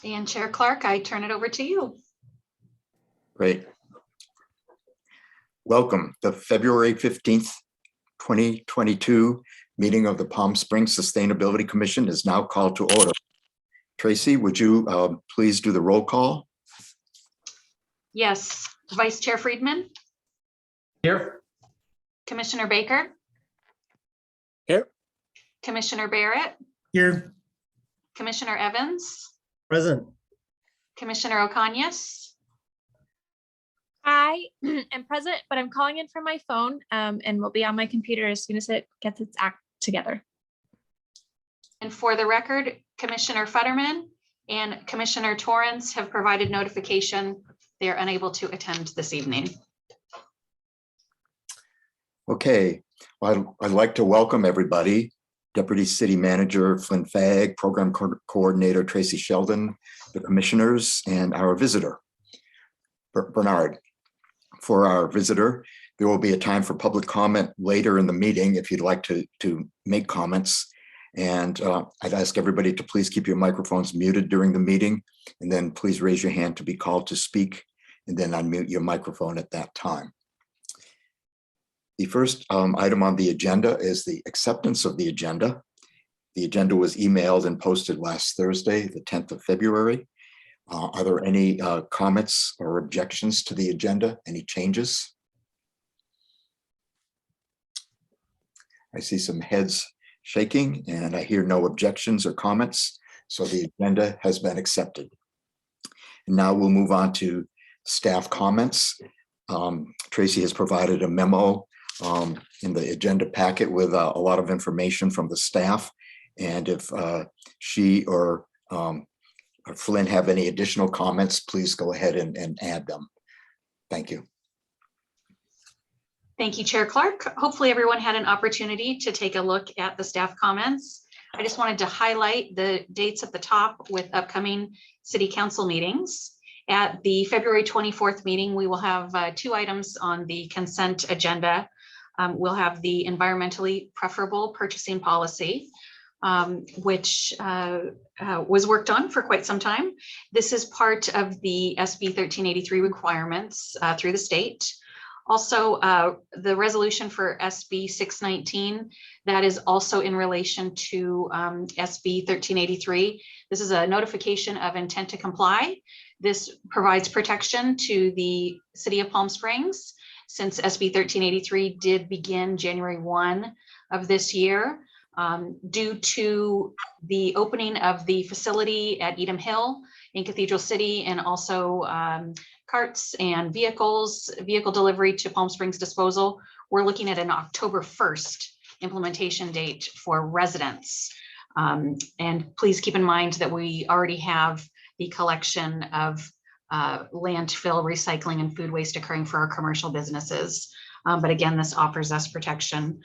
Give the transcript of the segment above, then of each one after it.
And Chair Clark, I turn it over to you. Great. Welcome. The February 15th, 2022 meeting of the Palm Springs Sustainability Commission is now called to order. Tracy, would you please do the roll call? Yes, Vice Chair Friedman. Here. Commissioner Baker. Here. Commissioner Barrett. Here. Commissioner Evans. Present. Commissioner Ocanius. I am present, but I'm calling in from my phone and will be on my computer as soon as it gets its act together. And for the record, Commissioner Futterman and Commissioner Torrance have provided notification they are unable to attend this evening. Okay, well, I'd like to welcome everybody. Deputy City Manager Flynn Fagg, Program Coordinator Tracy Sheldon, the commissioners, and our visitor, Bernard. For our visitor, there will be a time for public comment later in the meeting if you'd like to make comments. And I'd ask everybody to please keep your microphones muted during the meeting, and then please raise your hand to be called to speak, and then unmute your microphone at that time. The first item on the agenda is the acceptance of the agenda. The agenda was emailed and posted last Thursday, the 10th of February. Are there any comments or objections to the agenda? Any changes? I see some heads shaking and I hear no objections or comments. So the agenda has been accepted. And now we'll move on to staff comments. Tracy has provided a memo in the agenda packet with a lot of information from the staff. And if she or Flynn have any additional comments, please go ahead and add them. Thank you. Thank you, Chair Clark. Hopefully everyone had an opportunity to take a look at the staff comments. I just wanted to highlight the dates at the top with upcoming City Council meetings. At the February 24th meeting, we will have two items on the consent agenda. We'll have the environmentally preferable purchasing policy, which was worked on for quite some time. This is part of the SB 1383 requirements through the state. Also, the resolution for SB 619, that is also in relation to SB 1383. This is a notification of intent to comply. This provides protection to the City of Palm Springs since SB 1383 did begin January 1 of this year. Due to the opening of the facility at Edom Hill in Cathedral City, and also carts and vehicle delivery to Palm Springs disposal, we're looking at an October 1st implementation date for residents. And please keep in mind that we already have the collection of landfill, recycling, and food waste occurring for our commercial businesses. But again, this offers us protection.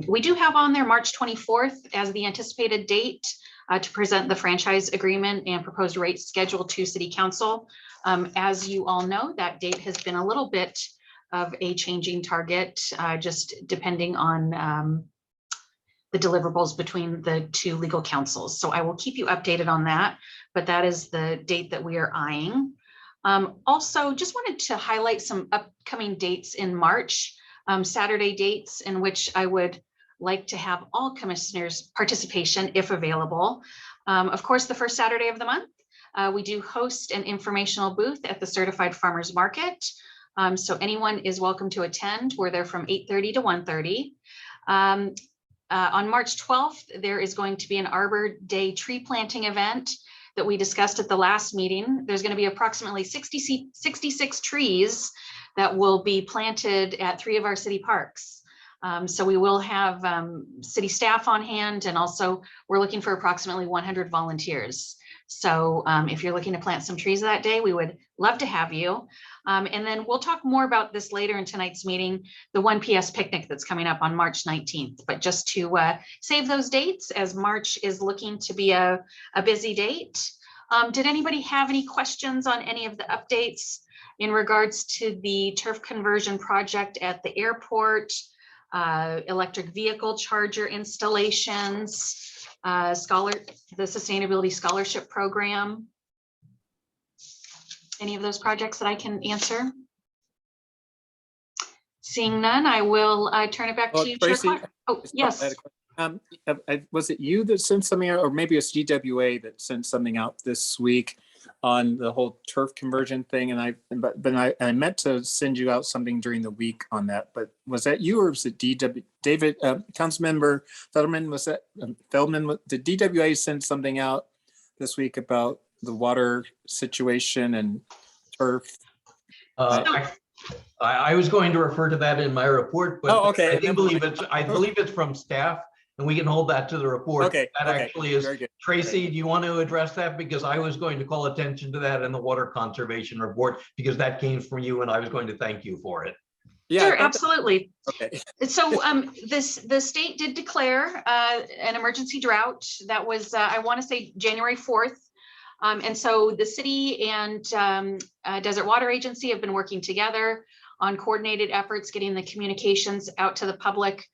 We do have on there March 24th as the anticipated date to present the franchise agreement and proposed rate schedule to City Council. As you all know, that date has been a little bit of a changing target, just depending on the deliverables between the two legal councils. So I will keep you updated on that, but that is the date that we are eyeing. Also, just wanted to highlight some upcoming dates in March. Saturday dates in which I would like to have all commissioners' participation if available. Of course, the first Saturday of the month, we do host an informational booth at the Certified Farmers Market. So anyone is welcome to attend. We're there from 8:30 to 1:30. On March 12th, there is going to be an Arbor Day tree planting event that we discussed at the last meeting. There's going to be approximately 66 trees that will be planted at 3 of our city parks. So we will have city staff on hand, and also we're looking for approximately 100 volunteers. So if you're looking to plant some trees that day, we would love to have you. And then we'll talk more about this later in tonight's meeting, the 1 PS picnic that's coming up on March 19th. But just to save those dates, as March is looking to be a busy date. Did anybody have any questions on any of the updates in regards to the turf conversion project at the airport, electric vehicle charger installations, the Sustainability Scholarship Program? any of those projects that I can answer? Seeing none, I will turn it back Well, to you, Chair Tracy, Clark. Oh, yes. Was it you that sent something out, or maybe it's GWA that sent something out this week on the whole turf conversion thing? And I meant to send you out something during the week on that, but was that you or was it David, Councilmember Feldman? Was that Feldman? Did DWA send something out this week about the water situation and turf? I was going to refer to that in my report, but okay. I believe it's from staff, and we can hold that to the report. Okay. That actually is. Very good. Tracy, do you want to address that? Because I was going to call attention to that in the water conservation report, because that came from you, and I was going to thank you for it. Yeah. Sure, absolutely. Okay. So the state did declare an emergency drought. That was, I want to say, January 4th. And so the city and Desert Water Agency have been working together on coordinated efforts, getting the communications out to the public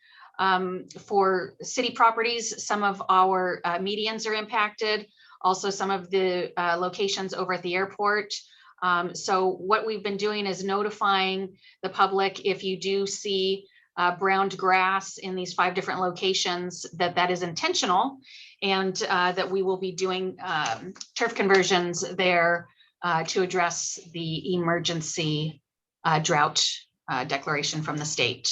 for city properties. Some of our medians are impacted, also some of the locations over at the airport. So what we've been doing is notifying the public if you do see browned grass in these 5 different locations, that is intentional, and that we will be doing turf conversions there to address the emergency drought declaration from the state.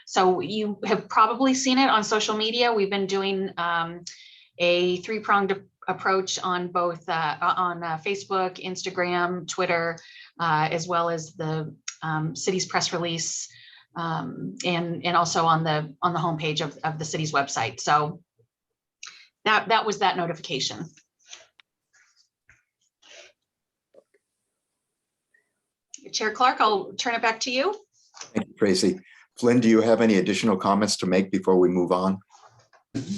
So you have probably seen it on social media. We've been doing a 3-pronged approach on both on Facebook, Instagram, Twitter, as well as the city's press release, and also on the homepage of the city's website. So that was that notification. Chair Clark, I'll turn it back to you. Thank you, Tracy. Flynn, do you have any additional comments to make before we move on?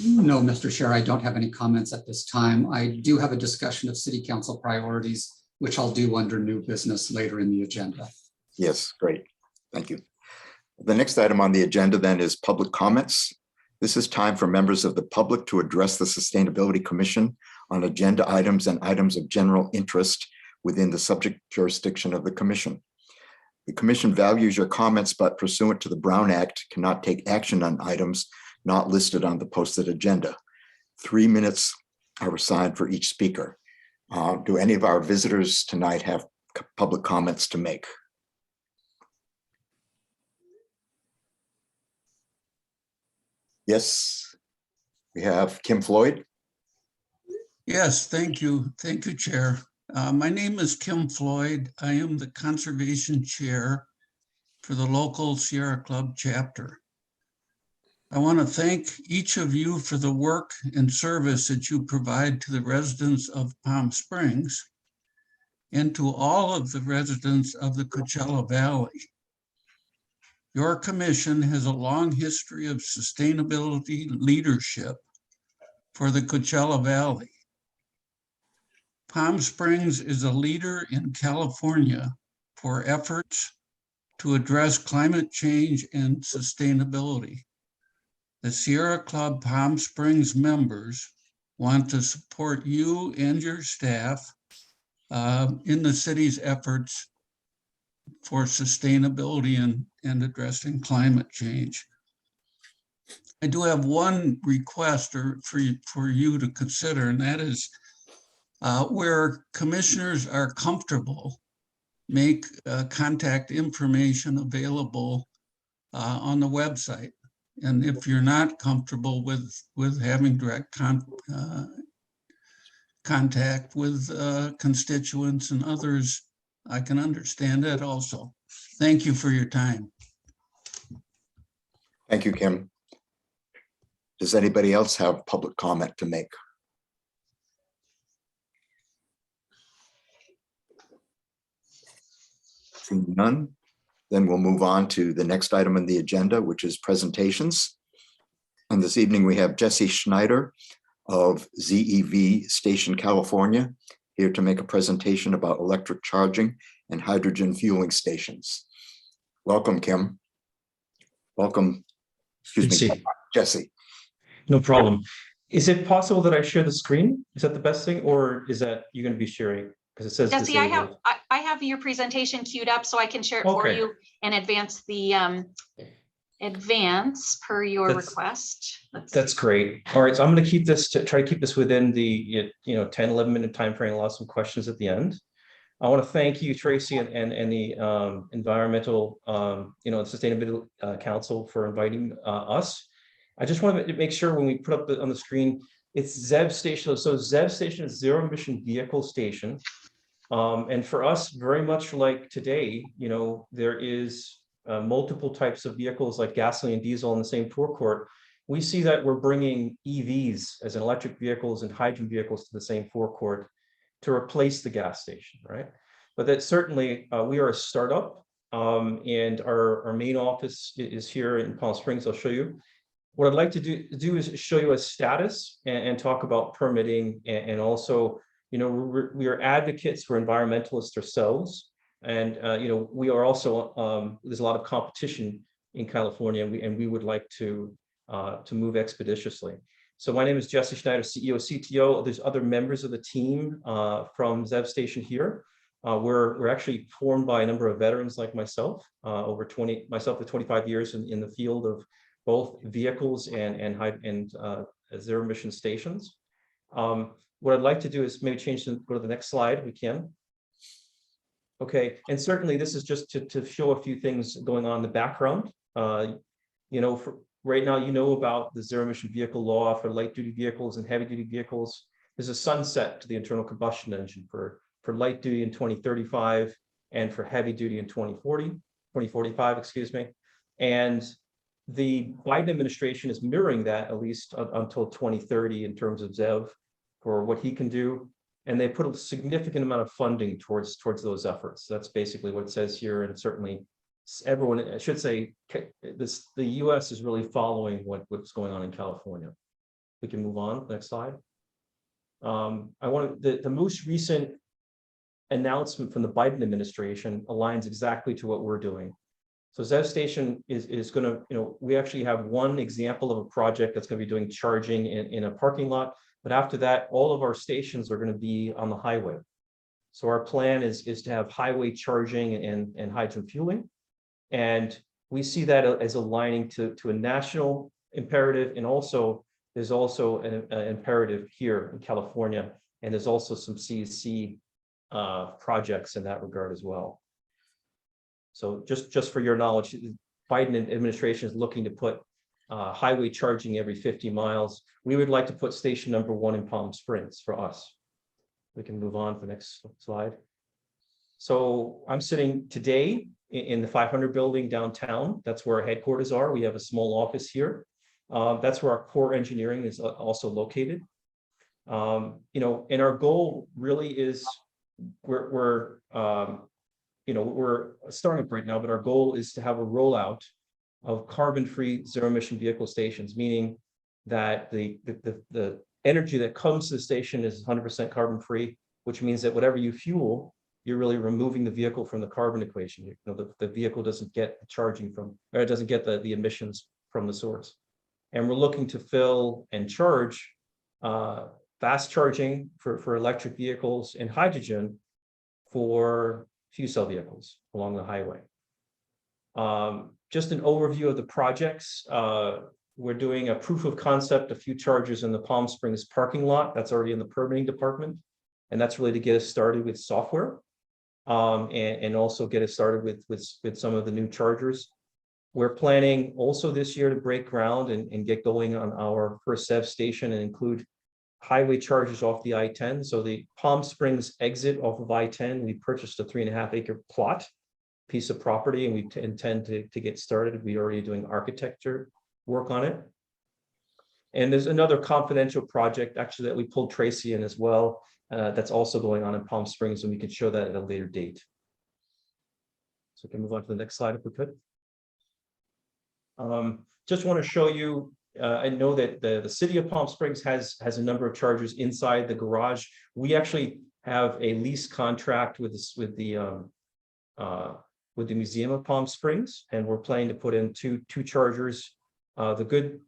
No, Mr. Chair, I don't have any comments at this time. I do have a discussion of City Council priorities, which I'll do under new business later in the agenda. Yes, great. Thank you. The next item on the agenda then is public comments. This is time for members of the public to address the Sustainability Commission on agenda items and items of general interest within the subject jurisdiction of the Commission. The Commission values your comments, but pursuant to the Brown Act, cannot take action on items not listed on the posted agenda. 3 minutes are assigned for each speaker. Do any of our visitors tonight have public comments to make? Yes, we have Kim Floyd. Yes, thank you. Thank you, Chair. My name is Kim Floyd. I am the Conservation Chair for the local Sierra Club chapter. I want to thank each of you for the work and service that you provide to the residents of Palm Springs and to all of the residents of the Coachella Valley. Your commission has a long history of sustainability leadership for the Coachella Valley. Palm Springs is a leader in California for efforts to address climate change and sustainability. The Sierra Club Palm Springs members want to support you and your staff in the city's efforts for sustainability and addressing climate change. I do have one request for you to consider, and that is where commissioners are comfortable, make contact information available on the website. And if you're not comfortable with having direct contact with constituents and others, I can understand that also. Thank you for your time. Thank you, Kim. Does anybody else have public comment to make? Seeing none, then we'll move on to the next item on the agenda, which is presentations. And this evening we have Jesse Schneider of ZEV Station, California, here to make a presentation about electric charging and hydrogen fueling stations. Welcome, Kim. Welcome, excuse me, Jesse. No problem. Is it possible that I share the screen? Is that the best thing, or is that you're going to be sharing? Because it says Jesse, disabled. I have your presentation queued up so I can share it for Okay. you and advance the advance per your That's- request. Let's That's see. great. All right, so I'm going to keep this try to keep this within the 10, 11-minute time frame. I'll have some questions at the end. I want to thank you, Tracy, and the Environmental Sustainability Council for inviting us. I just want to make sure when we put up on the screen, it's ZEV station. So ZEV station is zero emission vehicle station. And for us, very much like today, there is multiple types of vehicles like gasoline and diesel in the same forecourt. We see that we're bringing EVs as in electric vehicles and hydrogen vehicles to the same forecourt to replace the gas station, right? But that certainly, we are a startup, and our main office is here in Palm Springs. I'll show you. What I'd like to do is show you a status and talk about permitting, and also, we are advocates, we're environmentalists ourselves, and we are also there's a lot of competition in California, and we would like to move expeditiously. So my name is Jesse Schneider, CEO, CTO. There's other members of the team from ZEV Station here. We're actually formed by a number of veterans like myself, myself with 25 years in the field of both vehicles and zero emission stations. What I'd like to do is maybe go to the next slide if we can. Okay, and certainly this is just to show a few things going on in the background. For right now, about the zero emission vehicle law for light duty vehicles and heavy duty vehicles. There's a sunset to the internal combustion engine for light duty in 2035 and for heavy duty in 2045, excuse me. And the Biden administration is mirroring that at least until 2030 in terms of ZEV for what he can do. And they put a significant amount of funding towards those efforts. That's basically what it says here. And certainly everyone, I should say, the US is really following what's going on in California. We can move on, next slide. The most recent announcement from the Biden administration aligns exactly to what we're doing. So ZEV Station is going to, we actually have one example of a project that's going to be doing charging in a parking lot. But after that, all of our stations are going to be on the highway. So our plan is to have highway charging and hydrogen fueling. And we see that as aligning to a national imperative. And also, there's also an imperative here in California. And there's also some CEC projects in that regard as well. So just for your knowledge, the Biden administration is looking to put highway charging every 50 miles. We would like to put station number 1 in Palm Springs for us. We can move on to the next slide. So I'm sitting today in the 500 building downtown. That's where our headquarters are. We have a small office here. That's where our core engineering is also located. And our goal really is we're a startup right now, but our goal is to have a rollout of carbon-free zero-emission vehicle stations, meaning that the energy that comes to the station is 100% carbon-free, which means that whatever you fuel, you're really removing the vehicle from the carbon equation. The vehicle doesn't get the charging it doesn't get the emissions from the source. And we're looking to fill and charge fast charging for electric vehicles and hydrogen for fuel cell vehicles along the highway. Just an overview of the projects. We're doing a proof of concept, a few chargers in the Palm Springs parking lot. That's already in the permitting department. And that's really to get us started with software and also get us started with some of the new chargers. We're planning also this year to break ground and get going on our first ZEV station and include highway chargers off the I-10. So the Palm Springs exit off of I-10, we purchased a 3.5-acre plot piece of property, and we intend to get started. We're already doing architecture work on it. And there's another confidential project actually that we pulled Tracy in as well. That's also going on in Palm Springs, and we can show that at a later date. So we can move on to the next slide if we could. Just want to show you, I know that the city of Palm Springs has a number of chargers inside the garage. We actually have a lease contract with the Museum of Palm Springs, and we're planning to put in two chargers. The good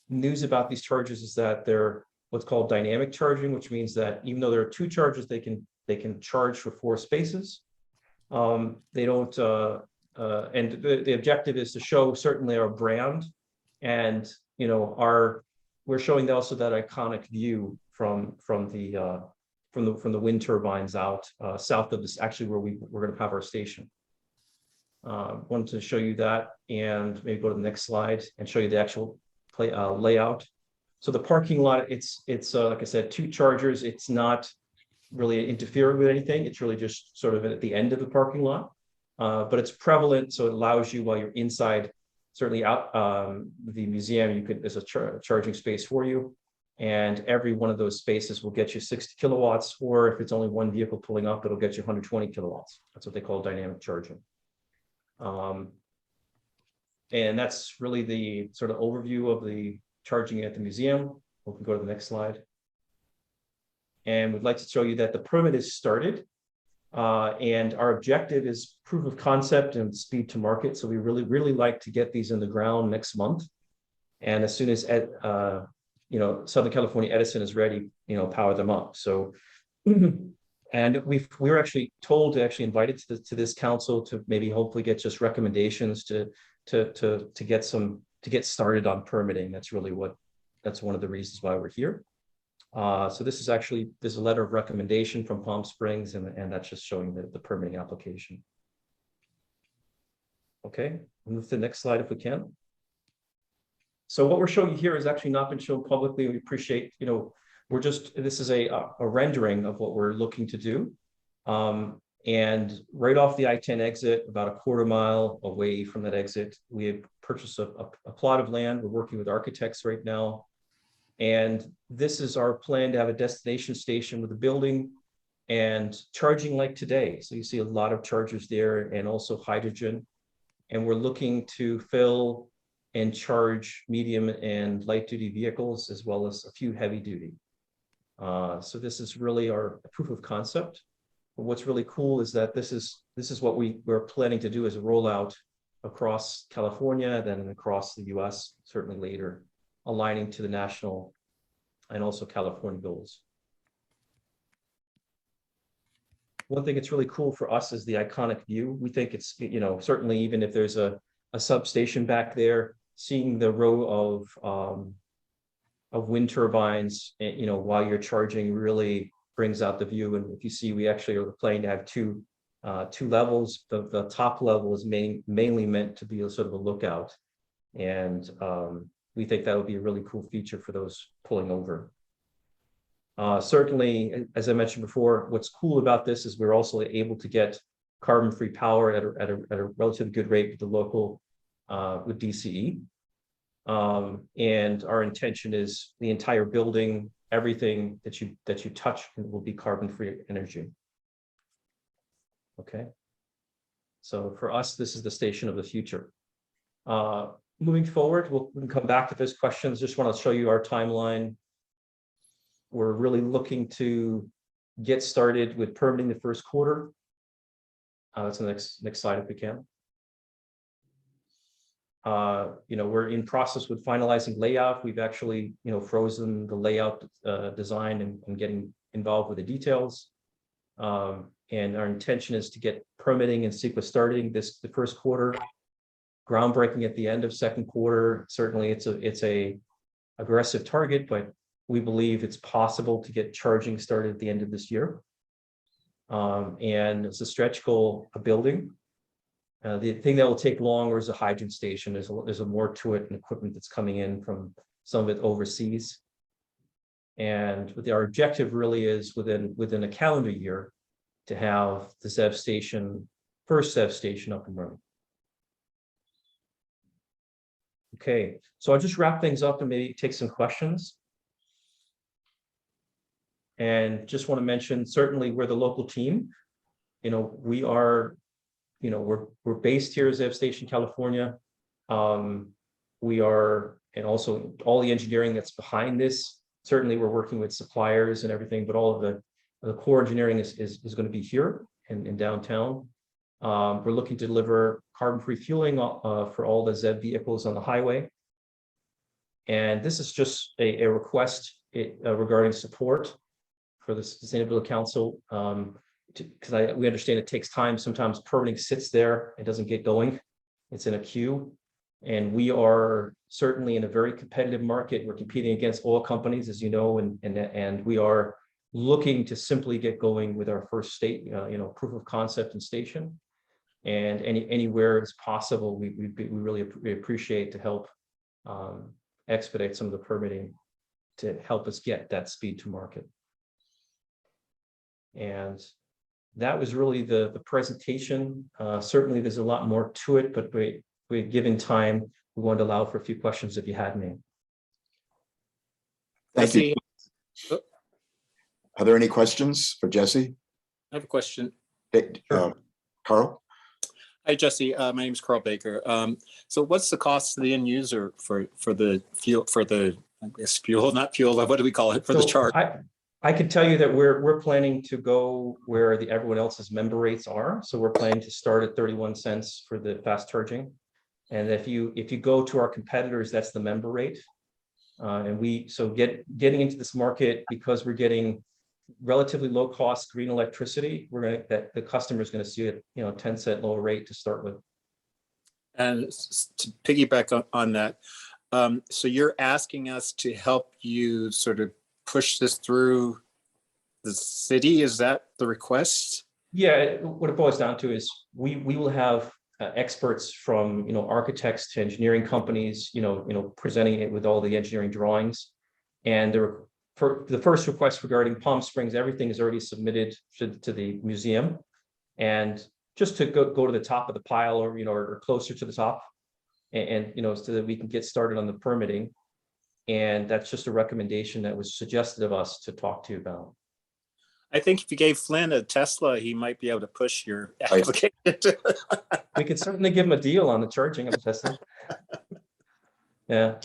news about these chargers is that they're what's called dynamic charging, which means that even though there are 2 chargers, they can charge for 4 spaces. They don't, and the objective is to show certainly our brand and, you know, we're showing also that iconic view from the wind turbines out south of this, actually where we're going to have our station. Wanted to show you that and maybe go to the next slide and show you the actual layout. So the parking lot, it's like I said, 2 chargers. It's not really interfering with anything. It's really just sort of at the end of the parking lot, but it's prevalent. So it allows you while you're inside, certainly out the museum, there's a charging space for you. And every one of those spaces will get you 60 kilowatts, or if it's only one vehicle pulling up, it'll get you 120 kilowatts. That's what they call dynamic charging. And that's really the sort of overview of the charging at the museum. We can go to the next slide. And we'd like to show you that the permit is started. And our objective is proof of concept and speed to market. So we really like to get these in the ground next month. And as soon as you know, Southern California Edison is ready, you know, power them up. So, and we were actually told to actually invite it to this council to maybe hopefully get just recommendations to get started on permitting. That's one of the reasons why we're here. So this is actually, there's a letter of recommendation from Palm Springs, and that's just showing the permitting application. Okay, move to the next slide if we can. So what we're showing you here has actually not been shown publicly. We appreciate, you know, this is a rendering of what we're looking to do. And right off the I-10 exit, about a quarter mile away from that exit, we have purchased a plot of land. We're working with architects right now. And this is our plan to have a destination station with a building and charging like today. So you see a lot of chargers there and also hydrogen. And we're looking to fill and charge medium and light duty vehicles, as well as a few heavy duty. So this is really our proof of concept. But what's really cool is that this is what we're planning to do as a rollout across California, then across the US, certainly later, aligning to the national and also California goals. One thing that's really cool for us is the iconic view. We think it's, you know, certainly even if there's a substation back there, seeing the row of wind turbines, you know, while you're charging really brings out the view. And if you see, we actually are planning to have two levels. The top level is mainly meant to be a sort of a lookout. And we think that would be a really cool feature for those pulling over. Certainly, as I mentioned before, what's cool about this is we're also able to get carbon-free power at a relatively good rate with the local, with DCE. And our intention is the entire building, everything that you touch will be carbon-free energy. Okay. So for us, this is the station of the future. Moving forward, we can come back if there's questions. Just want to show you our timeline. We're really looking to get started with permitting the first quarter. That's the next slide if we can. You know, we're in process with finalizing layout. We've actually, you know, frozen the layout design and getting involved with the details. And our intention is to get permitting and CEQA starting the first quarter, groundbreaking at the end of second quarter. Certainly it's a aggressive target, but we believe it's possible to get charging started at the end of this year. And it's a stretch goal, a building. The thing that will take longer is a hydrogen station. There's a more to it and equipment that's coming in from some of it overseas. And our objective really is within a calendar year to have the ZEV station, first ZEV station up and running. Okay, so I'll just wrap things up and maybe take some questions. And just want to mention, certainly we're the local team. You know, we are, you know, we're based here at ZEV Station, California. We are, and also all the engineering that's behind this. Certainly we're working with suppliers and everything, but all of the core engineering is going to be here in downtown. We're looking to deliver carbon-free fueling for all the ZEV vehicles on the highway. And this is just a request regarding support for the Sustainability Council. because we understand it takes time. Sometimes permitting sits there, it doesn't get going. It's in a queue. And we are certainly in a very competitive market. We're competing against oil companies, as you know, and we are looking to simply get going with our first state, proof of concept and station. And anywhere it's possible, we really appreciate to help expedite some of the permitting to help us get that speed to market. And that was really the presentation. Certainly there's a lot more to it, but we're given time. We wanted to allow for a few questions if you had any. Thank you. Jesse, Are there any questions for Jesse? I have a question. Carl? Hi, Jesse. My name is Carl Baker. So what's the cost to the end user for the fuel, I guess fuel, not fuel, what do we call it, for the So charge? I can tell you that we're planning to go where everyone else's member rates are. So we're planning to start at 31 cents for the fast charging. And if you go to our competitors, that's the member rate. And getting into this market, because we're getting relatively low cost green electricity, the customer is going to see a 10-cent lower rate to start with. And to piggyback on that, so you're asking us to help you sort of push this through the city? Is that the request? Yeah, what it boils down to is we will have experts from architects to engineering companies, presenting it with all the engineering drawings. And for the first request regarding Palm Springs, everything is already submitted to the museum, and just to go to the top of the pile, or closer to the top, and so that we can get started on the permitting. And that's just a recommendation that was suggested of us to talk to you about. I think if you gave Flynn a Tesla, he might be able to push your application. We could certainly give him a deal on the charging of the Tesla. Yeah.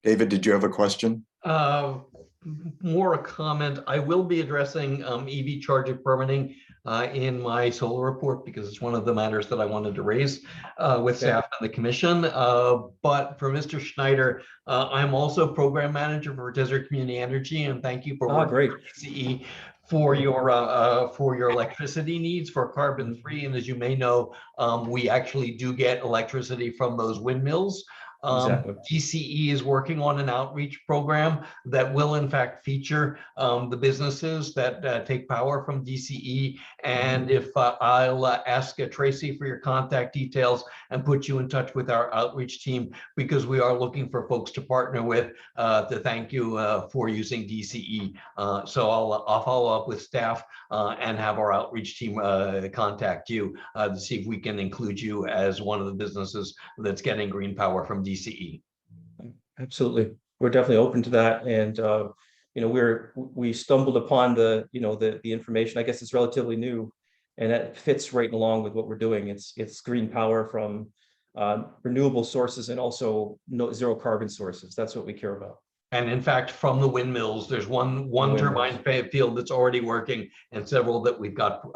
David, did you have a question? More a comment. I will be addressing EV charging permitting in my solar report, because it's one of the matters that I wanted to raise with staff and the commission. But for Mr. Schneider, I'm also program manager for Desert Community Energy, and thank you for working with DCE for your electricity needs for carbon free. And as you may know, we actually do get electricity from those windmills. Exactly. DCE is working on an outreach program that will in fact feature the businesses that take power from DCE. And if I'll ask Tracy for your contact details and put you in touch with our outreach team, because we are looking for folks to partner with to thank you for using DCE. So I'll follow up with staff and have our outreach team contact you to see if we can include you as one of the businesses that's getting green power from DCE. Absolutely, we're definitely open to that. And we stumbled upon the information. I guess it's relatively new, and that fits right along with what we're doing. It's green power from renewable sources, and also zero carbon sources. That's what we care about. And in fact, from the windmills, there's one turbine field that's already working, and several that we've got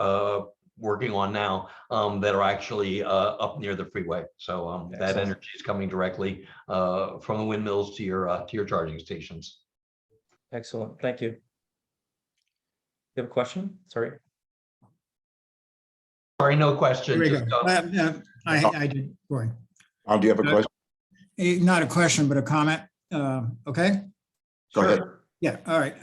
working on now that are actually up near the freeway. So that energy is coming directly from the windmills to your charging stations. Excellent, thank you. You have a question? Sorry, no question. Here we go. I did. Go ahead. Do you have a question? Not a question, but a comment. Okay. Go ahead. Yeah. All right.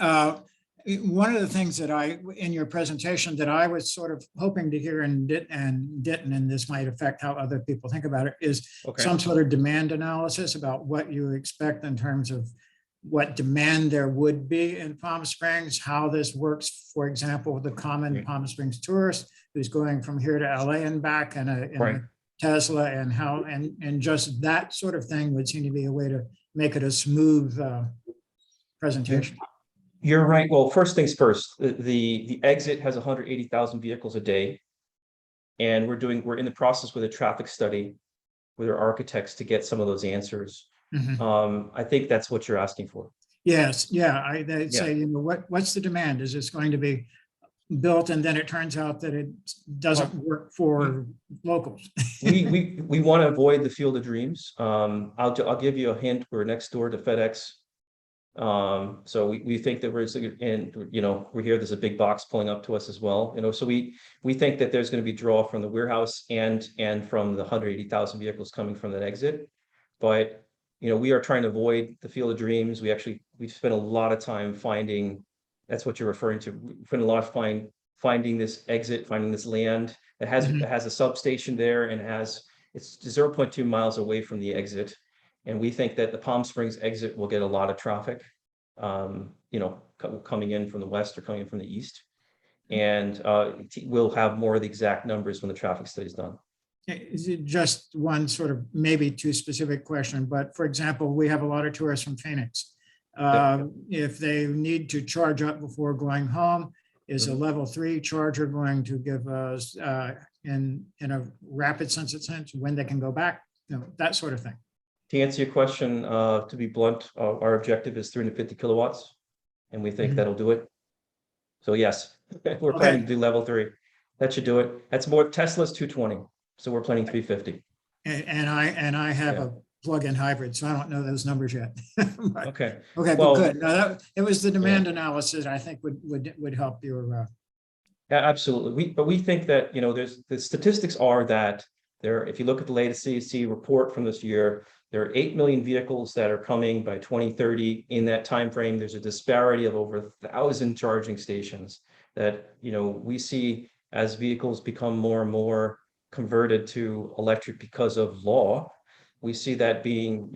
One of the things that in your presentation that I was sort of hoping to hear and didn't, and this might affect how other people think about it, is some sort of demand analysis about what you expect in terms of what demand there would be in Palm Springs, how this works, for example, with the common Palm Springs tourist who's going from here to LA and back in a Tesla, and how, and just that sort of thing would seem to be a way to make it a smooth presentation. You're right. Well, first things first, the exit has 180,000 vehicles a day. And we're in the process with a traffic study with our architects to get some of those answers. I think that's what you're asking for. Yes. Yeah. I'd say, what's the demand? Is this going to be built and then it turns out that it doesn't work for locals? we want to avoid the field of dreams. I'll give you a hint. We're next door to FedEx. So we think that we're here, there's a big box pulling up to us as well, so we think that there's going to be draw from the warehouse and from the 180,000 vehicles coming from that exit. But, we are trying to avoid the Field of Dreams. We've spent a lot of time finding, that's what you're referring to. We spent a lot of finding this exit, finding this land that has, Mhm. it has a substation there and it's 0.2 miles away from the exit. And we think that the Palm Springs exit will get a lot of traffic, coming in from the west or coming in from the east. And we'll have more of the exact numbers when the traffic study is done. Is it just one sort of maybe too specific question, but for example, we have a lot of tourists from Phoenix. If they need to charge up before going home, is a level 3 charger going to give us in a rapid sense when they can go back, that sort of thing? To answer your question, to be blunt, our objective is 350 kilowatts, and we think that'll do it. So yes, we're planning to do level 3. That should do it. That's more. Tesla's 220, so we're planning 350. And I have a plug-in hybrid, so I don't know those numbers yet. But- Okay. Okay, Well, but good. No, it was the demand analysis I think would help your. Yeah, absolutely. But we think that, there's the statistics are that if you look at the latest CEC report from this year, there are 8 million vehicles that are coming by 2030. In that time frame, there's a disparity of over 1,000 charging stations that, we see as vehicles become more and more converted to electric because of law. We see that being,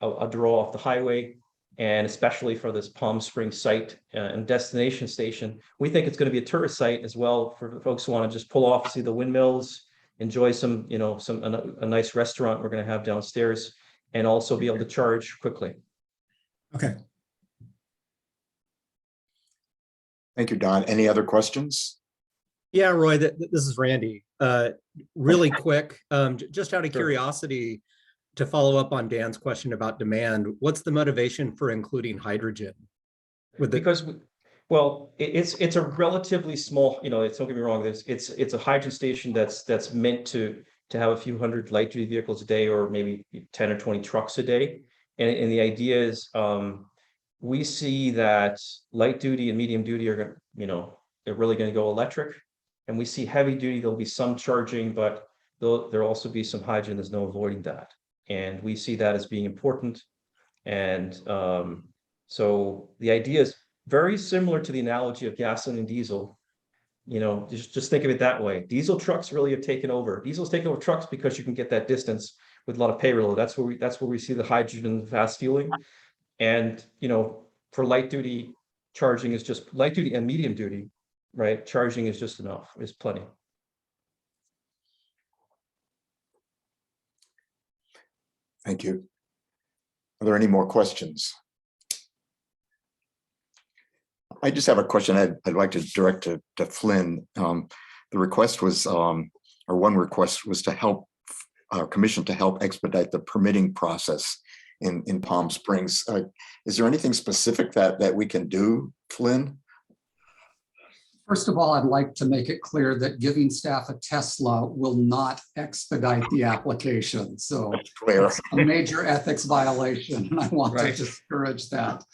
a draw off the highway, and especially for this Palm Springs site and destination station. We think it's going to be a tourist site as well for folks who want to just pull off, see the windmills, enjoy a nice restaurant we're going to have downstairs, and also be able to charge quickly. Okay. Thank you, Don. Any other questions? Yeah, Roy, this is Randy. Really quick, just out of curiosity, to follow up on Dan's question about demand, what's the motivation for including hydrogen? Because it's a relatively small, don't get me wrong, it's a hydrogen station that's meant to have a few hundred light duty vehicles a day, or maybe 10 or 20 trucks a day. And the idea is, we see that light duty and medium duty are, they're really going to go electric. And we see heavy duty, there'll be some charging, but there'll also be some hydrogen. There's no avoiding that. And we see that as being important. And so the idea is very similar to the analogy of gasoline and diesel. Just think of it that way. Diesel trucks really have taken over. Diesel's taken over trucks because you can get that distance with a lot of payload. That's where we see the hydrogen fast fueling. And for light duty, charging is just light duty and medium duty, right? Charging is just enough. Is plenty. Thank you. Are there any more questions? I just have a question I'd like to direct to Flynn. The request was, or one request was to help commission to help expedite the permitting process in Palm Springs. Is there anything specific that we can do, Flynn? First of all, I'd like to make it clear that giving staff a Tesla will not expedite the application. So Clear. it's a major ethics violation, and I want Right. to discourage that.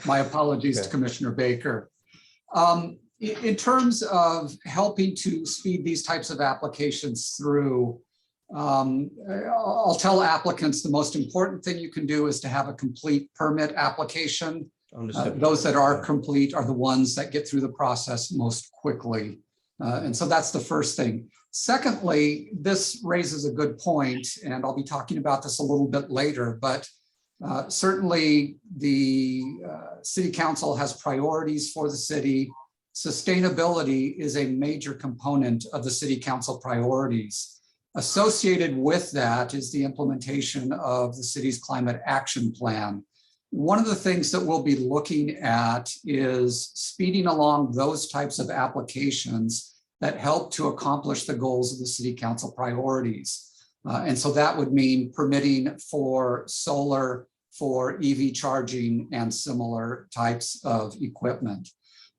My apologies to Commissioner Baker. In terms of helping to speed these types of applications through, I'll tell applicants the most important thing you can do is to have a complete permit application. Those that are complete are the ones that get through the process most quickly. And so that's the first thing. Secondly, this raises a good point, and I'll be talking about this a little bit later, but certainly the City Council has priorities for the city. Sustainability is a major component of the City Council priorities. Associated with that is the implementation of the city's climate action plan. One of the things that we'll be looking at is speeding along those types of applications that help to accomplish the goals of the City Council priorities. And so that would mean permitting for solar, for EV charging, and similar types of equipment.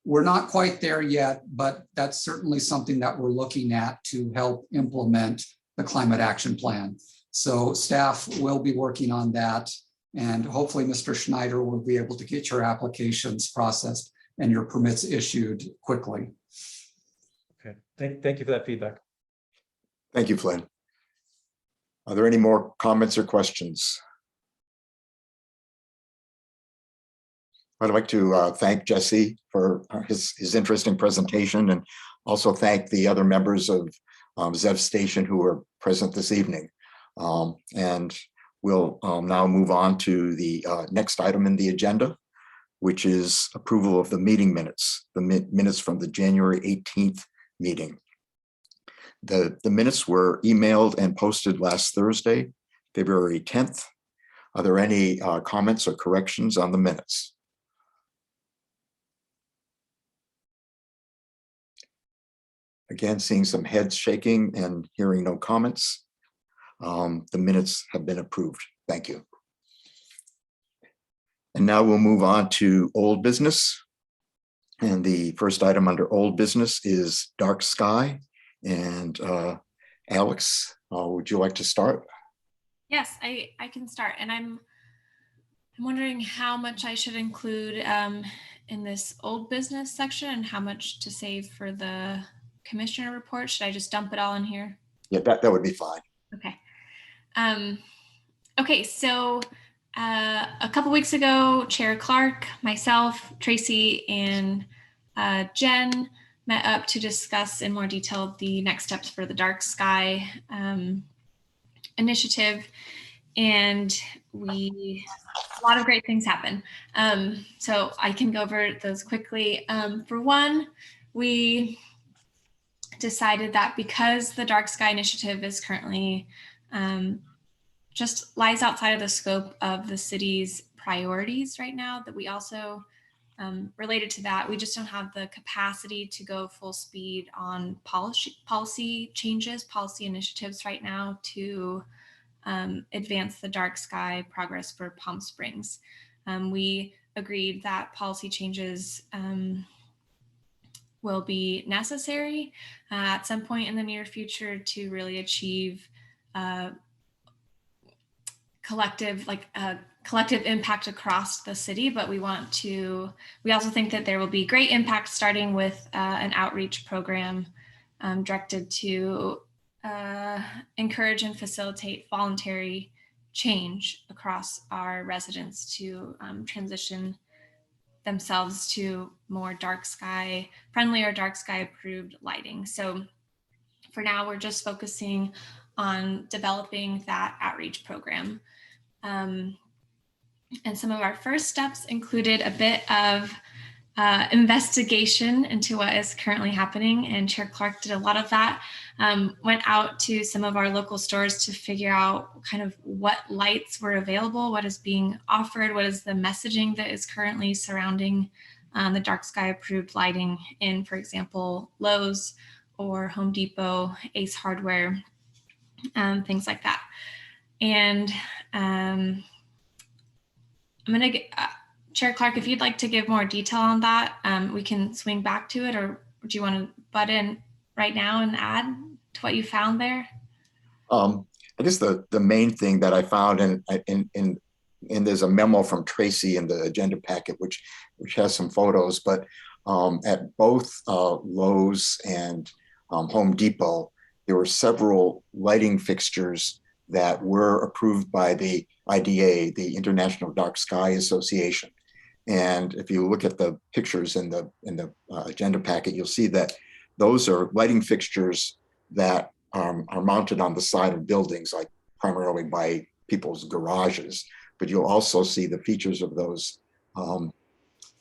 We're not quite there yet, but that's certainly something that we're looking at to help implement the climate action plan. So staff will be working on that. And hopefully Mr. Schneider will be able to get your applications processed and your permits issued quickly. Okay, thank you for that feedback. Thank you, Flynn. Are there any more comments or questions? I'd like to thank Jesse for his interesting presentation, and also thank the other members of ZEV Station who are present this evening. And we'll now move on to the next item in the agenda, which is approval of the meeting minutes, the minutes from the January 18th meeting. The minutes were emailed and posted last Thursday, February 10th. Are there any comments or corrections on the minutes? Again, seeing some heads shaking and hearing no comments. The minutes have been approved. Thank you. And now we'll move on to old business. And the first item under old business is Dark Sky. And Alex, would you like to start? Yes, I can start. And I'm wondering how much I should include in this old business section and how much to save for the commissioner report. Should I just dump it all in here? Yeah, that would be fine. Okay. Okay, so a couple weeks ago, Chair Clark, myself, Tracy, and Jen met up to discuss in more detail the next steps for the Dark Sky initiative. And a lot of great things happen. So I can go over those quickly. For one, we decided that because the Dark Sky initiative is currently just lies outside of the scope of the city's priorities right now, that we also, related to that, we just don't have the capacity to go full speed on policy changes, policy initiatives right now to advance the Dark Sky progress for Palm Springs. We agreed that policy changes will be necessary at some point in the near future to really achieve collective impact across the city. But we also think that there will be great impact starting with an outreach program directed to encourage and facilitate voluntary change across our residents to transition themselves to more dark sky friendly or dark sky approved lighting. So for now, we're just focusing on developing that outreach program. And some of our first steps included a bit of investigation into what is currently happening, and Chair Clark did a lot of that. Went out to some of our local stores to figure out kind of what lights were available, what is being offered, what is the messaging that is currently surrounding the dark sky approved lighting in, for example, Lowe's or Home Depot, Ace Hardware, things like that. And I'm going to get Chair Clark, if you'd like to give more detail on that, we can swing back to it, or do you want to butt in right now and add to what you found there? I guess the main thing that I found, and there's a memo from Tracy in the agenda packet, which has some photos, but at both Lowe's and Home Depot, there were several lighting fixtures that were approved by the IDA, the International Dark Sky Association. And if you look at the pictures in the agenda packet, you'll see that those are lighting fixtures that are mounted on the side of buildings, like primarily by people's garages. But you'll also see the features of those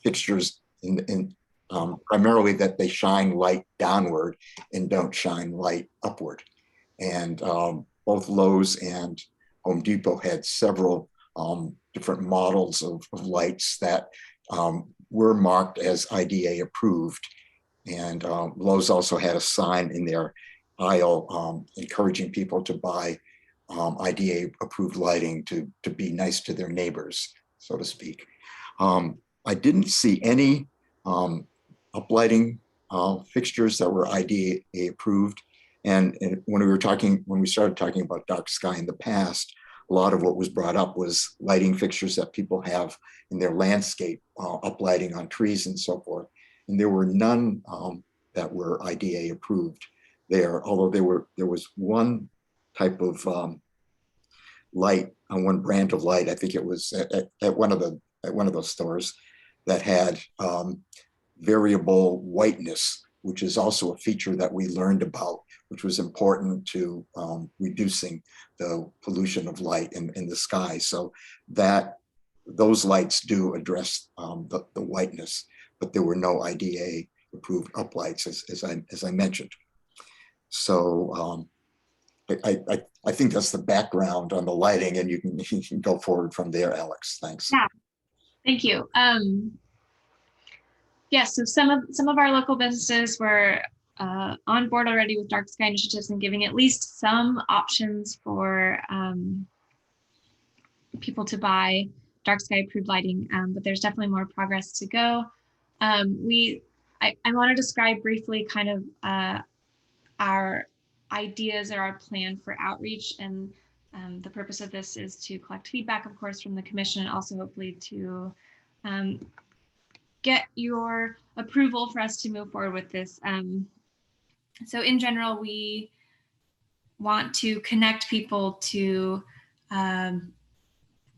fixtures in primarily that they shine light downward and don't shine light upward. And both Lowe's and Home Depot had several different models of lights that were marked as IDA approved. And Lowe's also had a sign in their aisle encouraging people to buy IDA approved lighting to be nice to their neighbors, so to speak. I didn't see any uplighting fixtures that were IDA approved. And when we started talking about dark sky in the past, a lot of what was brought up was lighting fixtures that people have in their landscape, uplighting on trees and so forth. And there were none that were IDA approved there, although there was one type of light, on one brand of light, I think it was at one of those stores, that had variable whiteness, which is also a feature that we learned about, which was important to reducing the pollution of light in the sky. So those lights do address the whiteness, but there were no IDA approved uplights, as I mentioned. So I think that's the background on the lighting, and you can go forward from there, Alex. Thanks. Yeah, thank you. Yes, so some of our local businesses were on board already with dark sky initiatives and giving at least some options for people to buy dark sky approved lighting, but there's definitely more progress to go. I want to describe briefly kind of our ideas or our plan for outreach, and the purpose of this is to collect feedback, of course, from the commission, and also hopefully to get your approval for us to move forward with this. So in general, we want to connect people to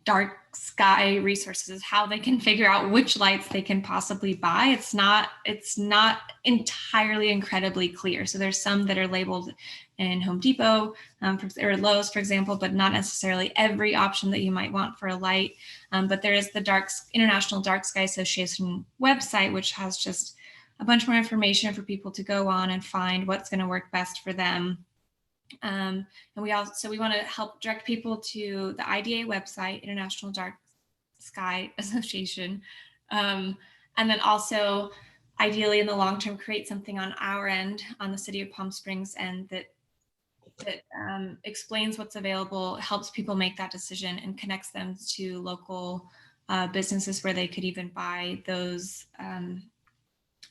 dark sky resources, how they can figure out which lights they can possibly buy. It's not entirely incredibly clear. So there's some that are labeled in Home Depot or Lowe's, for example, but not necessarily every option that you might want for a light. But there is the International Dark Sky Association website, which has just a bunch more information for people to go on and find what's going to work best for them. And we want to help direct people to the IDA website, International Dark Sky Association, and then also ideally in the long term create something on our end, on the City of Palm Springs, and that explains what's available, helps people make that decision, and connects them to local businesses where they could even buy those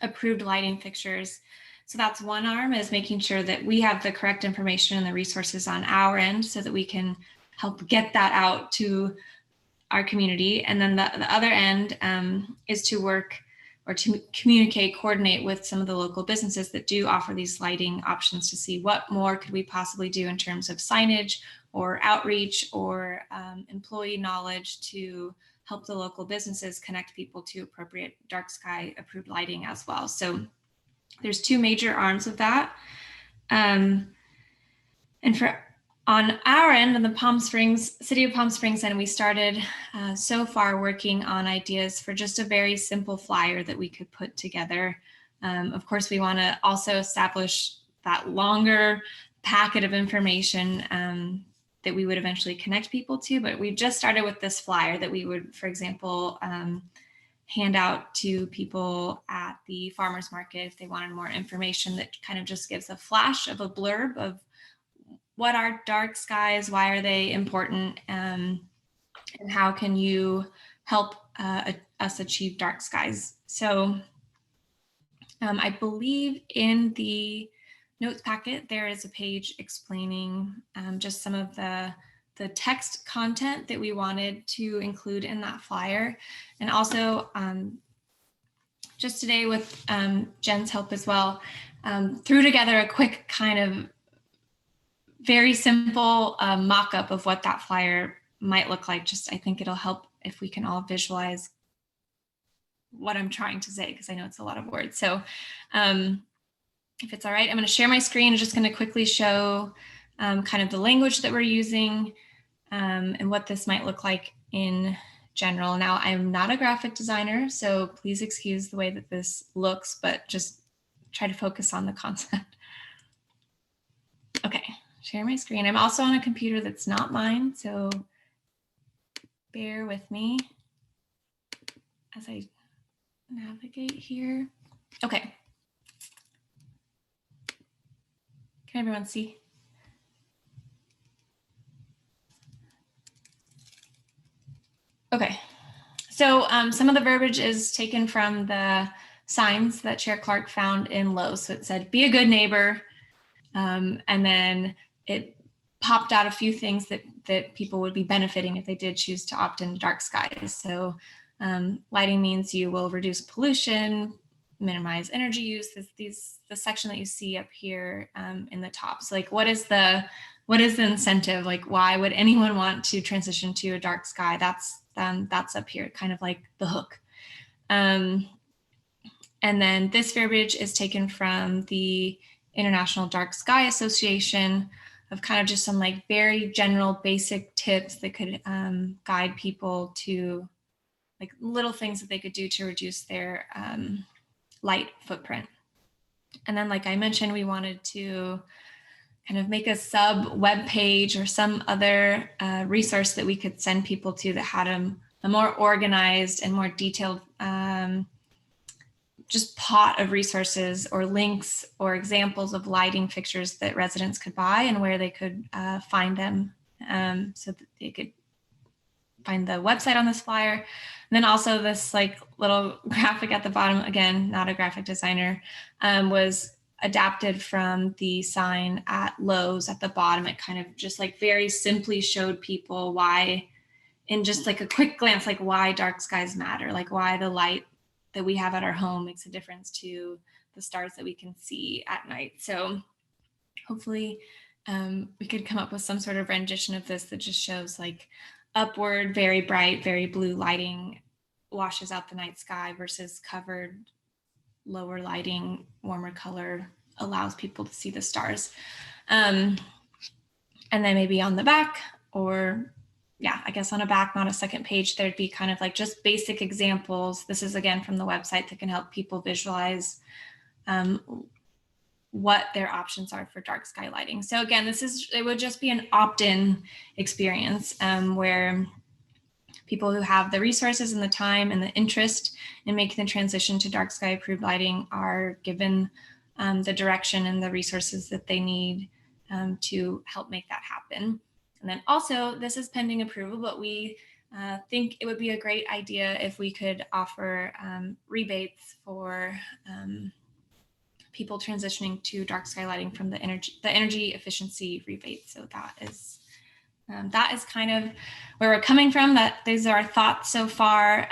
approved lighting fixtures. So that's one arm, is making sure that we have the correct information and the resources on our end so that we can help get that out to our community. And then the other end is to work or to communicate, coordinate with some of the local businesses that do offer these lighting options to see what more could we possibly do in terms of signage or outreach or employee knowledge to help the local businesses connect people to appropriate dark sky approved lighting as well. So there's two major arms of that. And on our end, on the City of Palm Springs, and we started so far working on ideas for just a very simple flyer that we could put together. Of course, we want to also establish that longer packet of information that we would eventually connect people to, but we just started with this flyer that we would, for example, hand out to people at the farmers market if they wanted more information that kind of just gives a flash of a blurb of what are dark skies, why are they important, and how can you help us achieve dark skies. So I believe in the notes packet, there is a page explaining just some of the text content that we wanted to include in that flyer. And also just today with Jen's help as well, threw together a quick kind of very simple mock-up of what that flyer might look like. Just, I think it'll help if we can all visualize what I'm trying to say, because I know it's a lot of words. So if it's all right, I'm going to share my screen. I'm just going to quickly show kind of the language that we're using and what this might look like in general. Now, I'm not a graphic designer, so please excuse the way that this looks, but just try to focus on the concept. Okay, share my screen. I'm also on a computer that's not mine, so bear with me as I navigate here. Okay. Can everyone see? Okay, so some of the verbiage is taken from the signs that Chair Clark found in Lowe's. So it said, "Be a good neighbor," and then it popped out a few things that people would be benefiting if they did choose to opt into dark skies. So lighting means you will reduce pollution, minimize energy use. The section that you see up here in the top. So like, what is the incentive? Like, why would anyone want to transition to a dark sky? That's up here, kind of like the hook. And then this verbiage is taken from the International Dark Sky Association, of kind of just some like very general basic tips that could guide people to like little things that they could do to reduce their light footprint. And then, like I mentioned, we wanted to kind of make a sub web page or some other resource that we could send people to that had a more organized and more detailed just pot of resources or links or examples of lighting fixtures that residents could buy and where they could find them, so that they could find the website on this flyer. And then also this like little graphic at the bottom, again, not a graphic designer, was adapted from the sign at Lowe's at the bottom. It kind of just like very simply showed people why, in just like a quick glance, like why dark skies matter, like why the light that we have at our home makes a difference to the stars that we can see at night. So hopefully we could come up with some sort of rendition of this that just shows like upward, very bright, very blue lighting washes out the night sky versus covered, lower lighting, warmer color allows people to see the stars. And then maybe on the back, or yeah, I guess on a back, not a second page, there'd be kind of like just basic examples. This is again from the website that can help people visualize what their options are for dark sky lighting. So again, it would just be an opt-in experience where people who have the resources and the time and the interest in making the transition to dark sky approved lighting are given the direction and the resources that they need to help make that happen. And then also, this is pending approval, but we think it would be a great idea if we could offer rebates for people transitioning to dark sky lighting from the energy efficiency rebate. So that is kind of where we're coming from. These are our thoughts so far.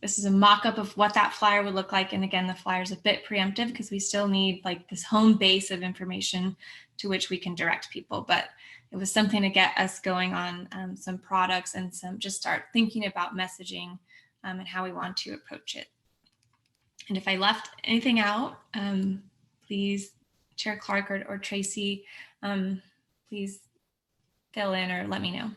This is a mock-up of what that flyer would look like. And again, the flyer is a bit preemptive because we still need like this home base of information to which we can direct people. But it was something to get us going on some products and just start thinking about messaging and how we want to approach it. And if I left anything out, please, Chair Clark or Tracy, please fill in or let me know.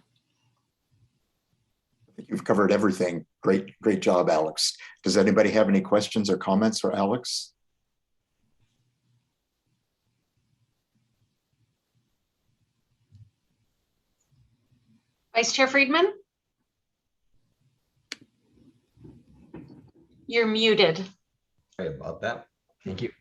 I think you've covered everything. Great job, Alex. Does anybody have any questions or comments for Alex? Vice Chair Friedman? You're muted. Sorry about that. Thank you.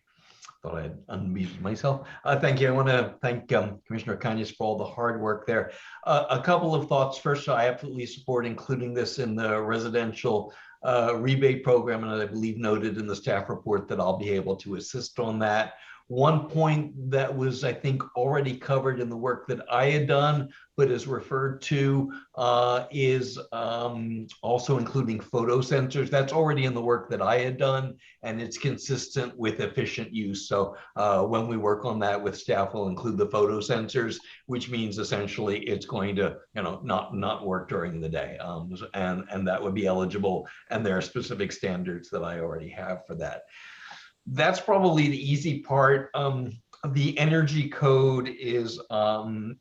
Thought I had unmuted myself. Thank you. I want to thank Commissioner Cañas for all the hard work there. A couple of thoughts. First, I absolutely support including this in the residential rebate program, and I believe noted in the staff report that I'll be able to assist on that. One point that was, I think, already covered in the work that I had done, but is referred to, is also including photo sensors. That's already in the work that I had done, and it's consistent with efficient use. So when we work on that with staff, we'll include the photo sensors, which means essentially it's going to, not work during the day, and that would be eligible. And there are specific standards that I already have for that. That's probably the easy part. The energy code is,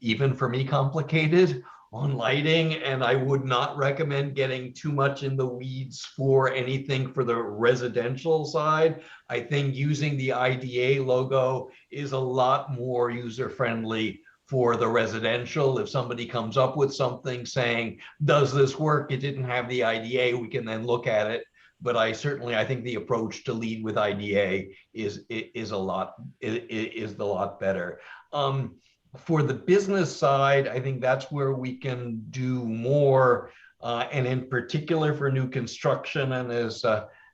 even for me, complicated on lighting, and I would not recommend getting too much in the weeds for anything for the residential side. I think using the IDA logo is a lot more user-friendly for the residential. If somebody comes up with something saying, does this work? It didn't have the IDA, we can then look at it. But I think the approach to lead with IDA is a lot better. For the business side, I think that's where we can do more, and in particular for new construction. And as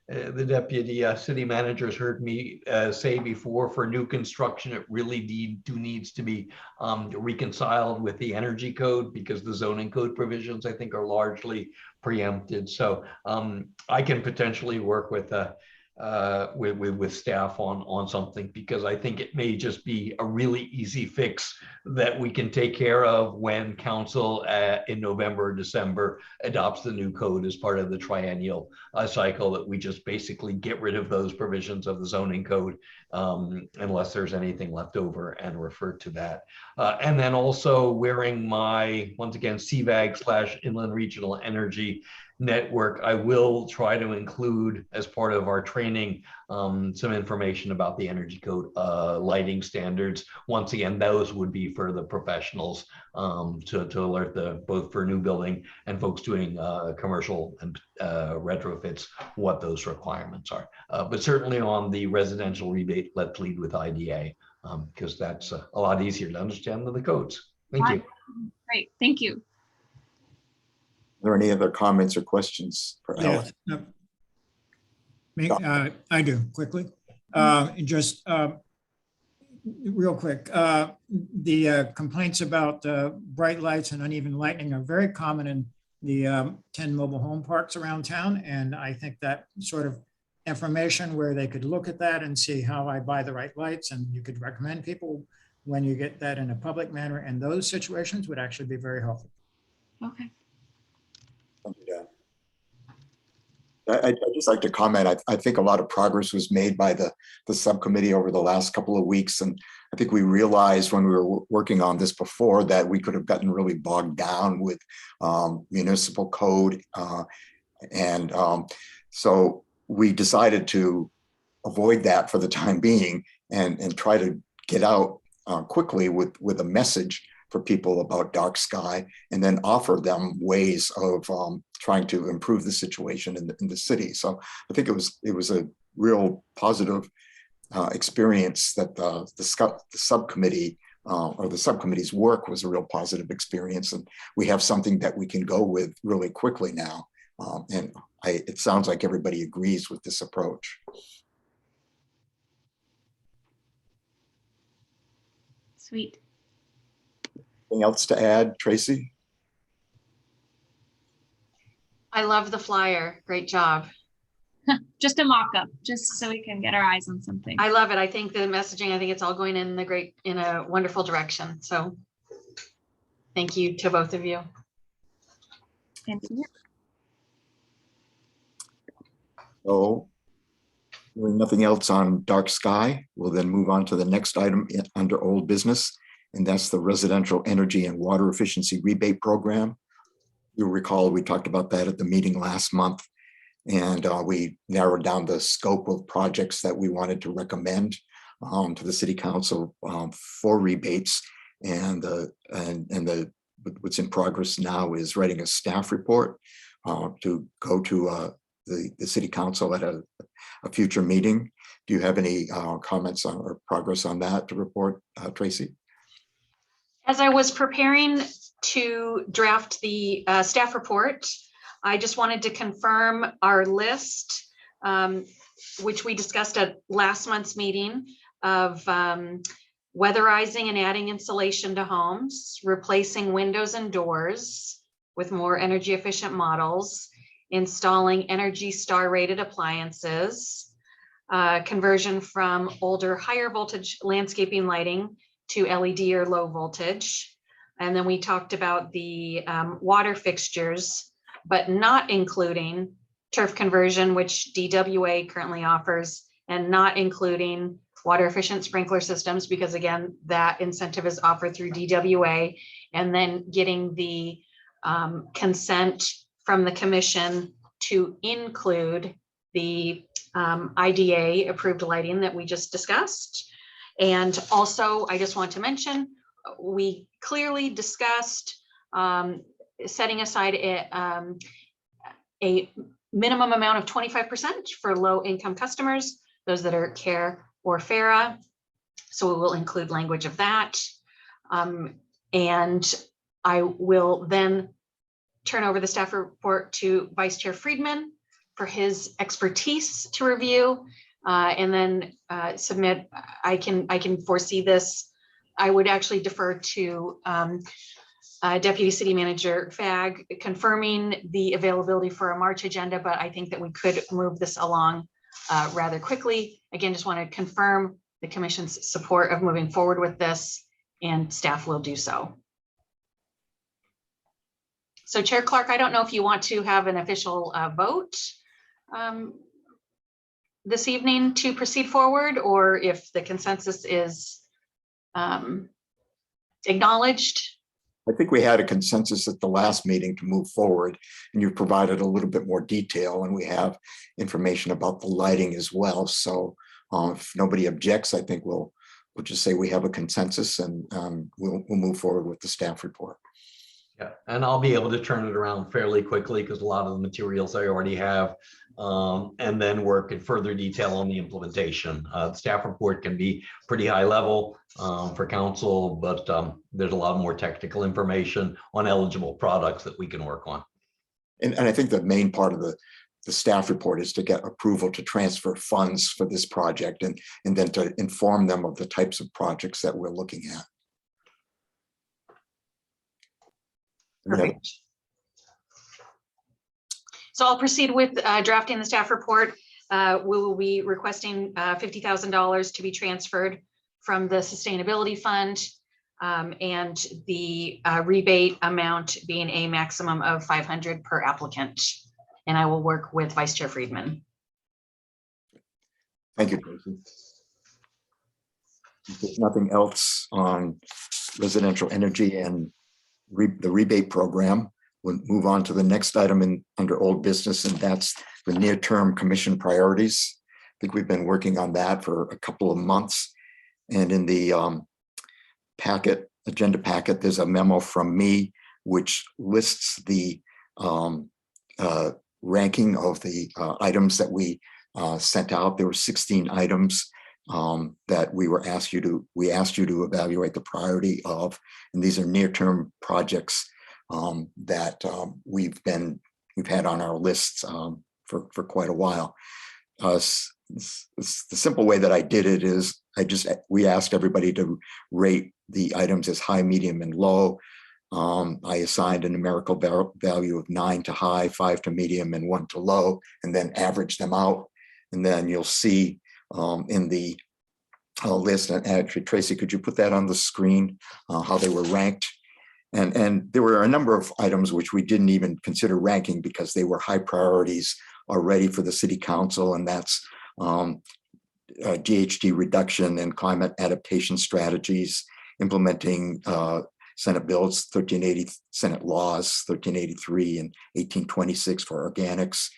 the deputy city manager has heard me say before, for new construction, it really needs to be reconciled with the energy code, because the zoning code provisions, I think, are largely preempted. So I can potentially work with staff on something, because I think it may just be a really easy fix that we can take care of when council in November or December adopts the new code as part of the triennial cycle, that we just basically get rid of those provisions of the zoning code unless there's anything left over, and refer to that. And then also wearing my, once again, CVAG / Inland Regional Energy Network, I will try to include as part of our training some information about the energy code lighting standards. Once again, those would be for the professionals to alert both for new building and folks doing commercial and retrofits what those requirements are. But certainly on the residential rebate, let's lead with IDA, because that's a lot easier to understand than the codes. Thank you. Great, thank you. Are there any other comments or questions for Ellen? Yes. I do, quickly. Just real quick. The complaints about bright lights and uneven lighting are very common in the 10 mobile home parks around town. And I think that sort of information where they could look at that and see how I buy the right lights, and you could recommend people when you get that in a public manner, and those situations would actually be very helpful. Okay. I'd just like to comment. I think a lot of progress was made by the subcommittee over the last couple of weeks. And I think we realized when we were working on this before that we could have gotten really bogged down with municipal code. So we decided to avoid that for the time being, and try to get out quickly with a message for people about dark sky, and then offer them ways of trying to improve the situation in the city. So I think it was a real positive experience that the subcommittee or the subcommittee's work was a real positive experience, and we have something that we can go with really quickly now. It sounds like everybody agrees with this approach. Sweet. Anything else to add, Tracy? I love the flyer. Great job. Just a mock-up, just so we can get our eyes on something. I love it. I think the messaging, I think it's all going in a wonderful direction. So thank you to both of you. Thank you. So, doing nothing else on dark sky, we'll then move on to the next item under old business, and that's the residential energy and water efficiency rebate program. You'll recall we talked about that at the meeting last month, and we narrowed down the scope of projects that we wanted to recommend to the city council for rebates. And what's in progress now is writing a staff report to go to the city council at a future meeting. Do you have any comments on or progress on that to report, Tracy? As I was preparing to draft the staff report, I just wanted to confirm our list, which we discussed at last month's meeting, of weatherizing and adding insulation to homes, replacing windows and doors with more energy efficient models, installing Energy Star rated appliances, conversion from older higher voltage landscaping lighting to LED or low voltage. And then we talked about the water fixtures, but not including turf conversion, which DWA currently offers, and not including water efficient sprinkler systems, because again, that incentive is offered through DWA, and then getting the consent from the commission to include the IDA approved lighting that we just discussed. And also, I just want to mention, we clearly discussed setting aside a minimum amount of 25% for low income customers, those that are CARE or FARA. So we will include language of that. And I will then turn over the staff report to Vice Chair Friedman for his expertise to review and then submit. I can foresee this. I would actually defer to Deputy City Manager Fag confirming the availability for a March agenda, but I think that we could move this along rather quickly. Again, just want to confirm the commission's support of moving forward with this, and staff will do so. So Chair Clark, I don't know if you want to have an official vote this evening to proceed forward, or if the consensus is acknowledged. I think we had a consensus at the last meeting to move forward, and you've provided a little bit more detail, and we have information about the lighting as well. So if nobody objects, I think we'll just say we have a consensus, and we'll move forward with the staff report. Yeah, and I'll be able to turn it around fairly quickly because a lot of the materials I already have, and then work in further detail on the implementation. The staff report can be pretty high level for council, but there's a lot more technical information on eligible products that we can work on. And I think the main part of the staff report is to get approval to transfer funds for this project, and then to inform them of the types of projects that we're looking at. Perfect. So I'll proceed with drafting the staff report. We will be requesting $50,000 to be transferred from the sustainability fund, and the rebate amount being a maximum of $500 per applicant. And I will work with Vice Chair Friedman. Thank you, Tracy. If there's nothing else on residential energy and the rebate program, we'll move on to the next item under old business, and that's the near-term commission priorities. I think we've been working on that for a couple of months. And in the agenda packet, there's a memo from me which lists the ranking of the items that we sent out. There were 16 items that we asked you to evaluate the priority of, and these are near-term projects that we've had on our lists for quite a while. The simple way that I did it is we asked everybody to rate the items as high, medium, and low. I assigned a numerical value of 9 to high, 5 to medium, and 1 to low, and then averaged them out. And then you'll see in the list, and actually, Tracy, could you put that on the screen, how they were ranked? And there were a number of items which we didn't even consider ranking because they were high priorities already for the city council, and that's GHG reduction and climate adaptation strategies, implementing Senate bills 1380, Senate laws 1383 and 1826 for organics,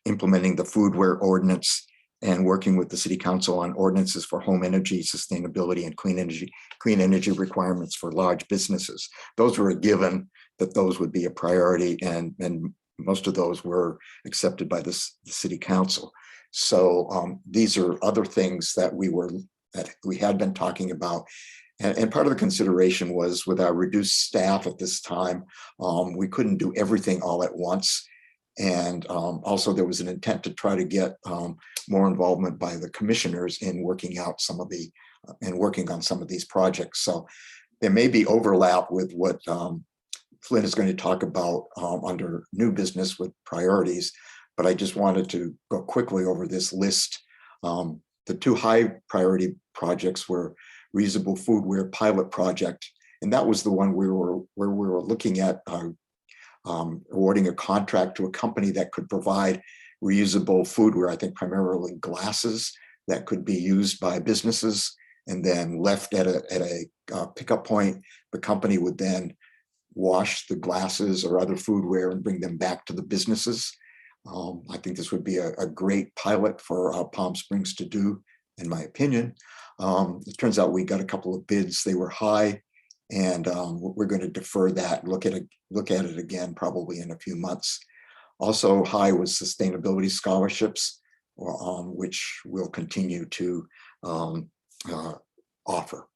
implementing the foodware ordinance, and working with the city council on ordinances for home energy, sustainability, and clean energy requirements for large businesses. Those were a given that those would be a priority, and most of those were accepted by the city council. So these are other things that we had been talking about. And part of the consideration was, with our reduced staff at this time, we couldn't do everything all at once. And also there was an intent to try to get more involvement by the commissioners in working out working on some of these projects. So there may be overlap with what Flynn is going to talk about under new business with priorities, but I just wanted to go quickly over this list. The two high priority projects were Reusable Foodware Pilot Project, and that was the one where we were looking at awarding a contract to a company that could provide reusable foodware, I think primarily glasses, that could be used by businesses and then left at a pickup point. The company would then wash the glasses or other foodware and bring them back to the businesses. I think this would be a great pilot for Palm Springs to do, in my opinion. It turns out we got a couple of bids. They were high, and we're going to defer that, look at it again probably in a few months. Also high was sustainability scholarships, which we'll continue to offer.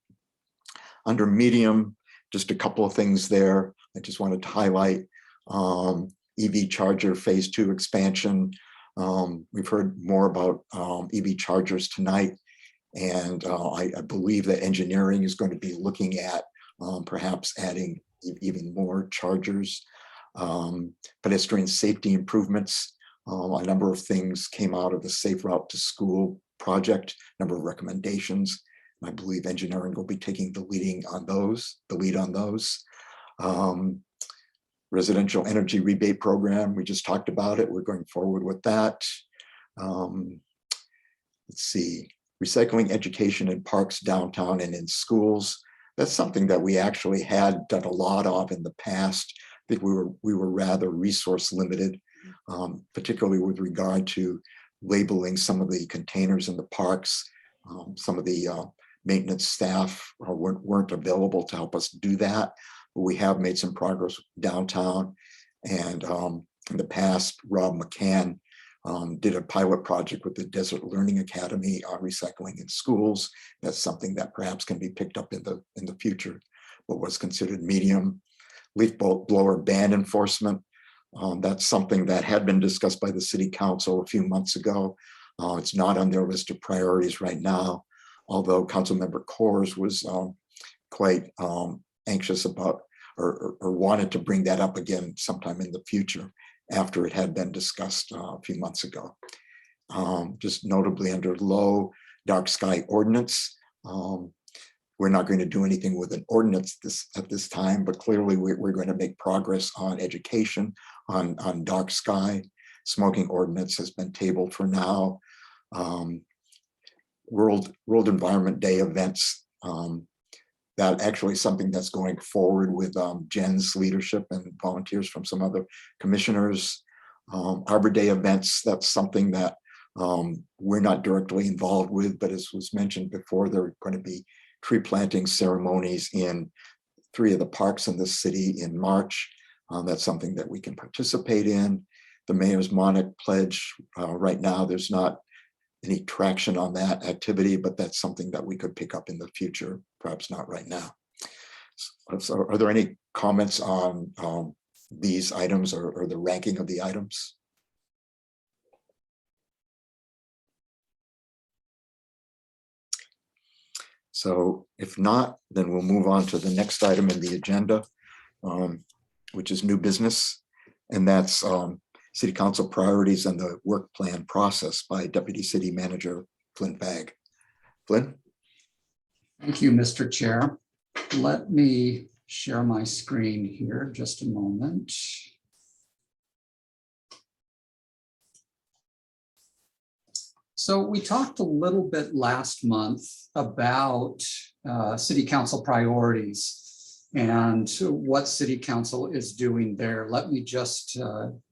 Under medium, just a couple of things there I just wanted to highlight. EV charger phase 2 expansion, We've heard more about EV chargers tonight. And I believe that engineering is going to be looking at perhaps adding even more chargers. Pedestrian safety improvements. A number of things came out of the Safe Route to School project, a number of recommendations. I believe engineering will be taking the lead on those. Residential energy rebate program, we just talked about it. We're going forward with that. Let's see, recycling education in parks, downtown, and in schools. That's something that we actually had done a lot of in the past. I think we were rather resource limited, particularly with regard to labeling some of the containers in the parks. Some of the maintenance staff weren't available to help us do that. But we have made some progress downtown. And in the past, Rob McCann did a pilot project with the Desert Learning Academy on recycling in schools. That's something that perhaps can be picked up in the future. What was considered medium. Leaf blower ban enforcement. That's something that had been discussed by the city council a few months ago. It's not on their list of priorities right now, although Councilmember Coors was quite anxious about or wanted to bring that up again sometime in the future after it had been discussed a few months ago. Just notably under low dark sky ordinance. We're not going to do anything with an ordinance at this time, but clearly we're going to make progress on education, on dark sky. Smoking ordinance has been tabled for now. World Environment Day events, that actually is something that's going forward with Jen's leadership and volunteers from some other commissioners. Arbor Day events, that's something that we're not directly involved with, but as was mentioned before, there are going to be tree planting ceremonies in 3 of the parks in the city in March. That's something that we can participate in. The Mayor's Monarch Pledge, right now, there's not any traction on that activity, but that's something that we could pick up in the future, perhaps not right now. So are there any comments on these items or the ranking of the items? So if not, then we'll move on to the next item in the agenda, which is new business. And that's City Council priorities and the work plan process by Deputy City Manager Flynn Fagg. Flynn? Thank you, Mr. Chair. Let me share my screen here just a moment. So we talked a little bit last month about City Council priorities and what City Council is doing there. Let me just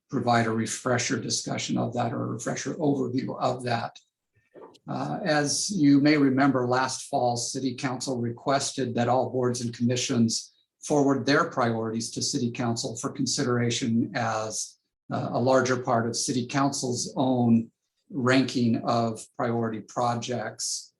provide a refresher discussion of that or a refresher overview of that. As you may remember, last fall, City Council requested that all boards and commissions forward their priorities to City Council for consideration as a larger part of City Council's own ranking of priority projects.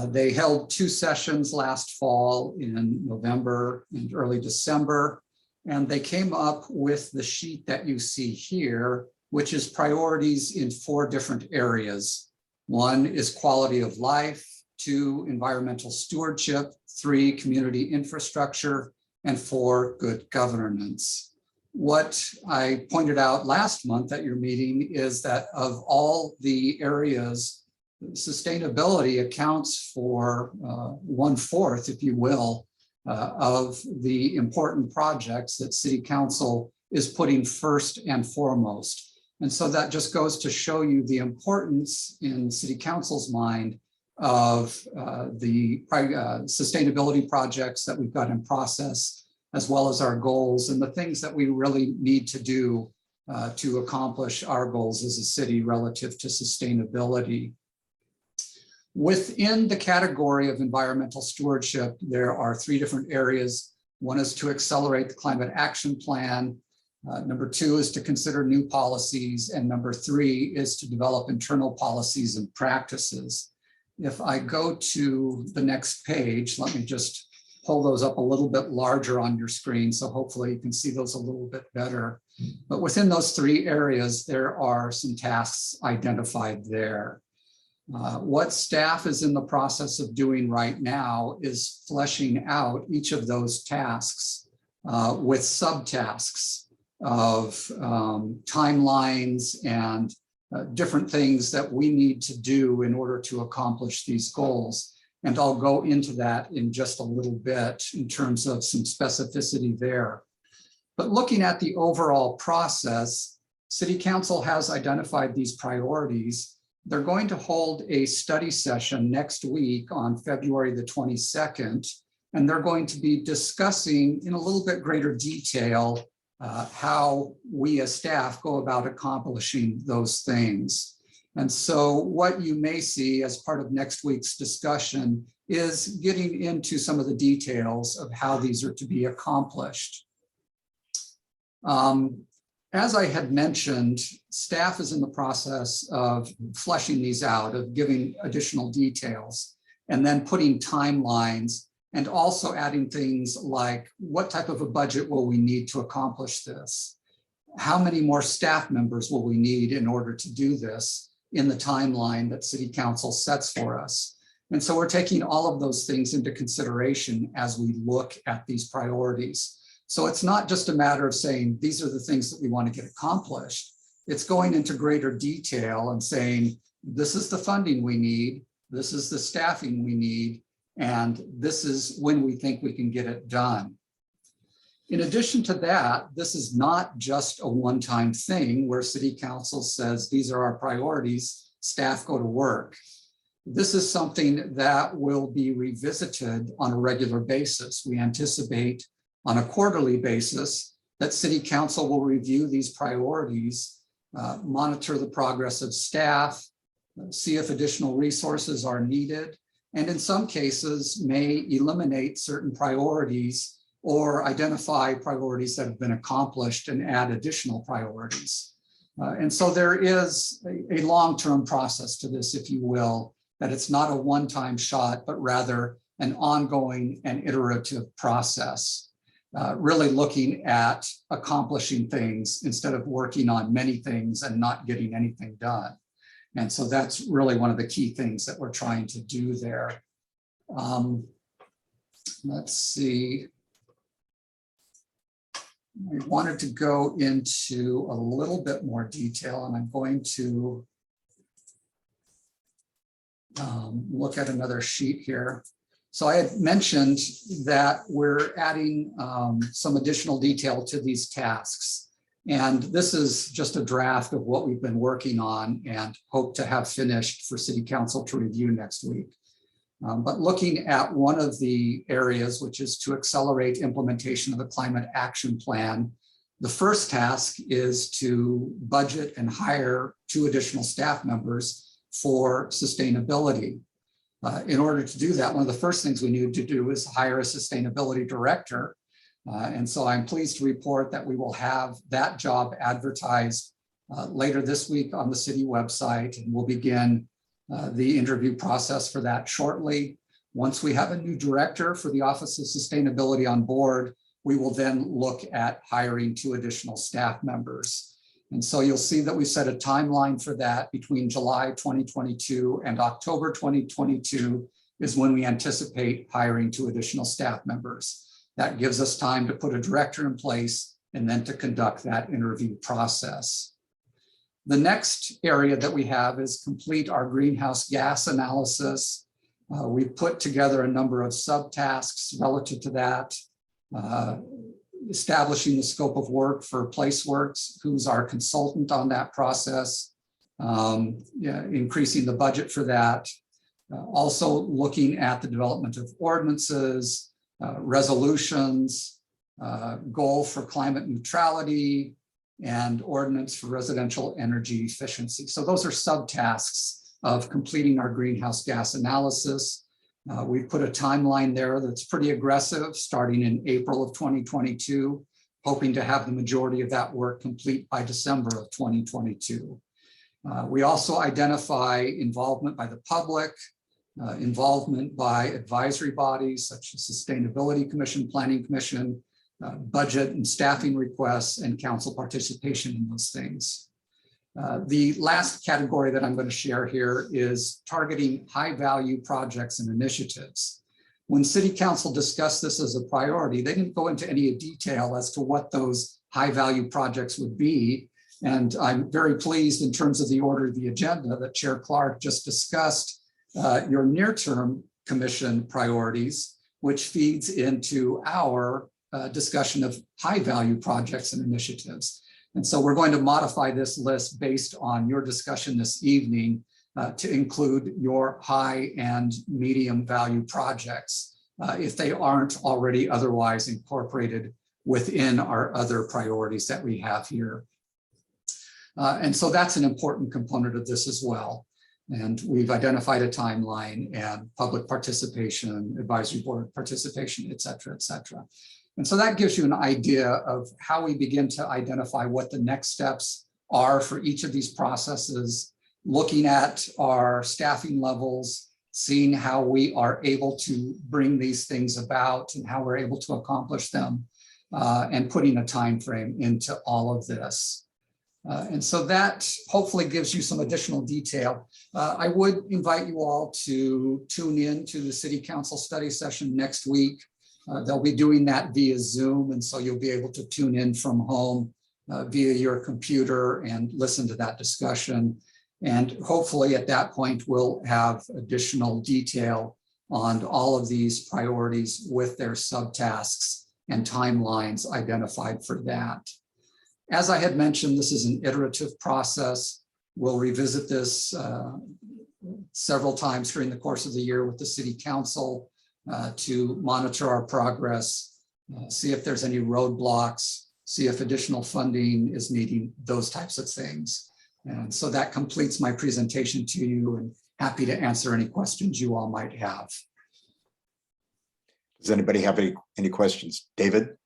They held 2 sessions last fall in November and early December, and they came up with the sheet that you see here, which is priorities in 4 different areas. 1 is quality of life, 2, environmental stewardship, 3, community infrastructure, and 4, good governance. What I pointed out last month at your meeting is that of all the areas, sustainability accounts for 1/4, if you will, of the important projects that City Council is putting first and foremost. And so that just goes to show you the importance in City Council's mind of the sustainability projects that we've got in process, as well as our goals and the things that we really need to do to accomplish our goals as a city relative to sustainability. Within the category of environmental stewardship, there are 3 different areas. 1 is to accelerate the climate action plan. Number 2 is to consider new policies. And number 3 is to develop internal policies and practices. If I go to the next page, let me just pull those up a little bit larger on your screen. So hopefully you can see those a little bit better. But within those 3 areas, there are some tasks identified there. What staff is in the process of doing right now is fleshing out each of those tasks with subtasks of timelines and different things that we need to do in order to accomplish these goals. And I'll go into that in just a little bit in terms of some specificity there. But looking at the overall process, City Council has identified these priorities. They're going to hold a study session next week on February the 22nd, and they're going to be discussing in a little bit greater detail how we as staff go about accomplishing those things. And so what you may see as part of next week's discussion is getting into some of the details of how these are to be accomplished. As I had mentioned, staff is in the process of fleshing these out, of giving additional details, and then putting timelines, and also adding things like what type of a budget will we need to accomplish this? How many more staff members will we need in order to do this in the timeline that City Council sets for us? And so we're taking all of those things into consideration as we look at these priorities. So it's not just a matter of saying, these are the things that we want to get accomplished. It's going into greater detail and saying, this is the funding we need, this is the staffing we need, and this is when we think we can get it done. In addition to that, this is not just a one-time thing where City Council says, these are our priorities, staff go to work. This is something that will be revisited on a regular basis. We anticipate on a quarterly basis that City Council will review these priorities, monitor the progress of staff, see if additional resources are needed, and in some cases may eliminate certain priorities or identify priorities that have been accomplished and add additional priorities. And so there is a long-term process to this, if you will, that it's not a one-time shot, but rather an ongoing and iterative process, really looking at accomplishing things instead of working on many things and not getting anything done. And so that's really one of the key things that we're trying to do there. Let's see. I wanted to go into a little bit more detail, and I'm going to look at another sheet here. So I had mentioned that we're adding some additional detail to these tasks. And this is just a draft of what we've been working on and hope to have finished for City Council to review next week. But looking at one of the areas, which is to accelerate implementation of the Climate Action Plan, the first task is to budget and hire 2 additional staff members for sustainability. In order to do that, one of the first things we need to do is hire a sustainability director. And so I'm pleased to report that we will have that job advertised later this week on the city website, and we'll begin the interview process for that shortly. Once we have a new director for the Office of Sustainability on board, we will then look at hiring 2 additional staff members. And so you'll see that we set a timeline for that between July 2022 and October 2022 is when we anticipate hiring 2 additional staff members. That gives us time to put a director in place and then to conduct that interview process. The next area that we have is complete our greenhouse gas analysis. We put together a number of subtasks relative to that, establishing the scope of work for PlaceWorks, who's our consultant on that process, increasing the budget for that. Also looking at the development of ordinances, resolutions, goal for climate neutrality, and ordinance for residential energy efficiency. So those are subtasks of completing our greenhouse gas analysis. We've put a timeline there that's pretty aggressive, starting in April of 2022, hoping to have the majority of that work complete by December of 2022. We also identify involvement by the public, involvement by advisory bodies such as Sustainability Commission, Planning Commission, budget and staffing requests, and council participation in those things. The last category that I'm going to share here is targeting high-value projects and initiatives. When City Council discussed this as a priority, they didn't go into any detail as to what those high-value projects would be. And I'm very pleased in terms of the order of the agenda that Chair Clark just discussed your near-term commission priorities, which feeds into our discussion of high-value projects and initiatives. And so we're going to modify this list based on your discussion this evening to include your high and medium value projects if they aren't already otherwise incorporated within our other priorities that we have here. And so that's an important component of this as well. And we've identified a timeline and public participation, advisory board participation, et cetera, et cetera. And so that gives you an idea of how we begin to identify what the next steps are for each of these processes, looking at our staffing levels, seeing how we are able to bring these things about and how we're able to accomplish them, and putting a time frame into all of this. And so that hopefully gives you some additional detail. I would invite you all to tune in to the City Council study session next week. They'll be doing that via Zoom, and so you'll be able to tune in from home via your computer and listen to that discussion. And hopefully at that point, we'll have additional detail on all of these priorities with their subtasks and timelines identified for that. As I had mentioned, this is an iterative process. We'll revisit this several times during the course of the year with the City Council to monitor our progress, see if there's any roadblocks, see if additional funding is needing, those types of things. And so that completes my presentation to you, and happy to answer any questions you all might have. Does anybody have any questions? David?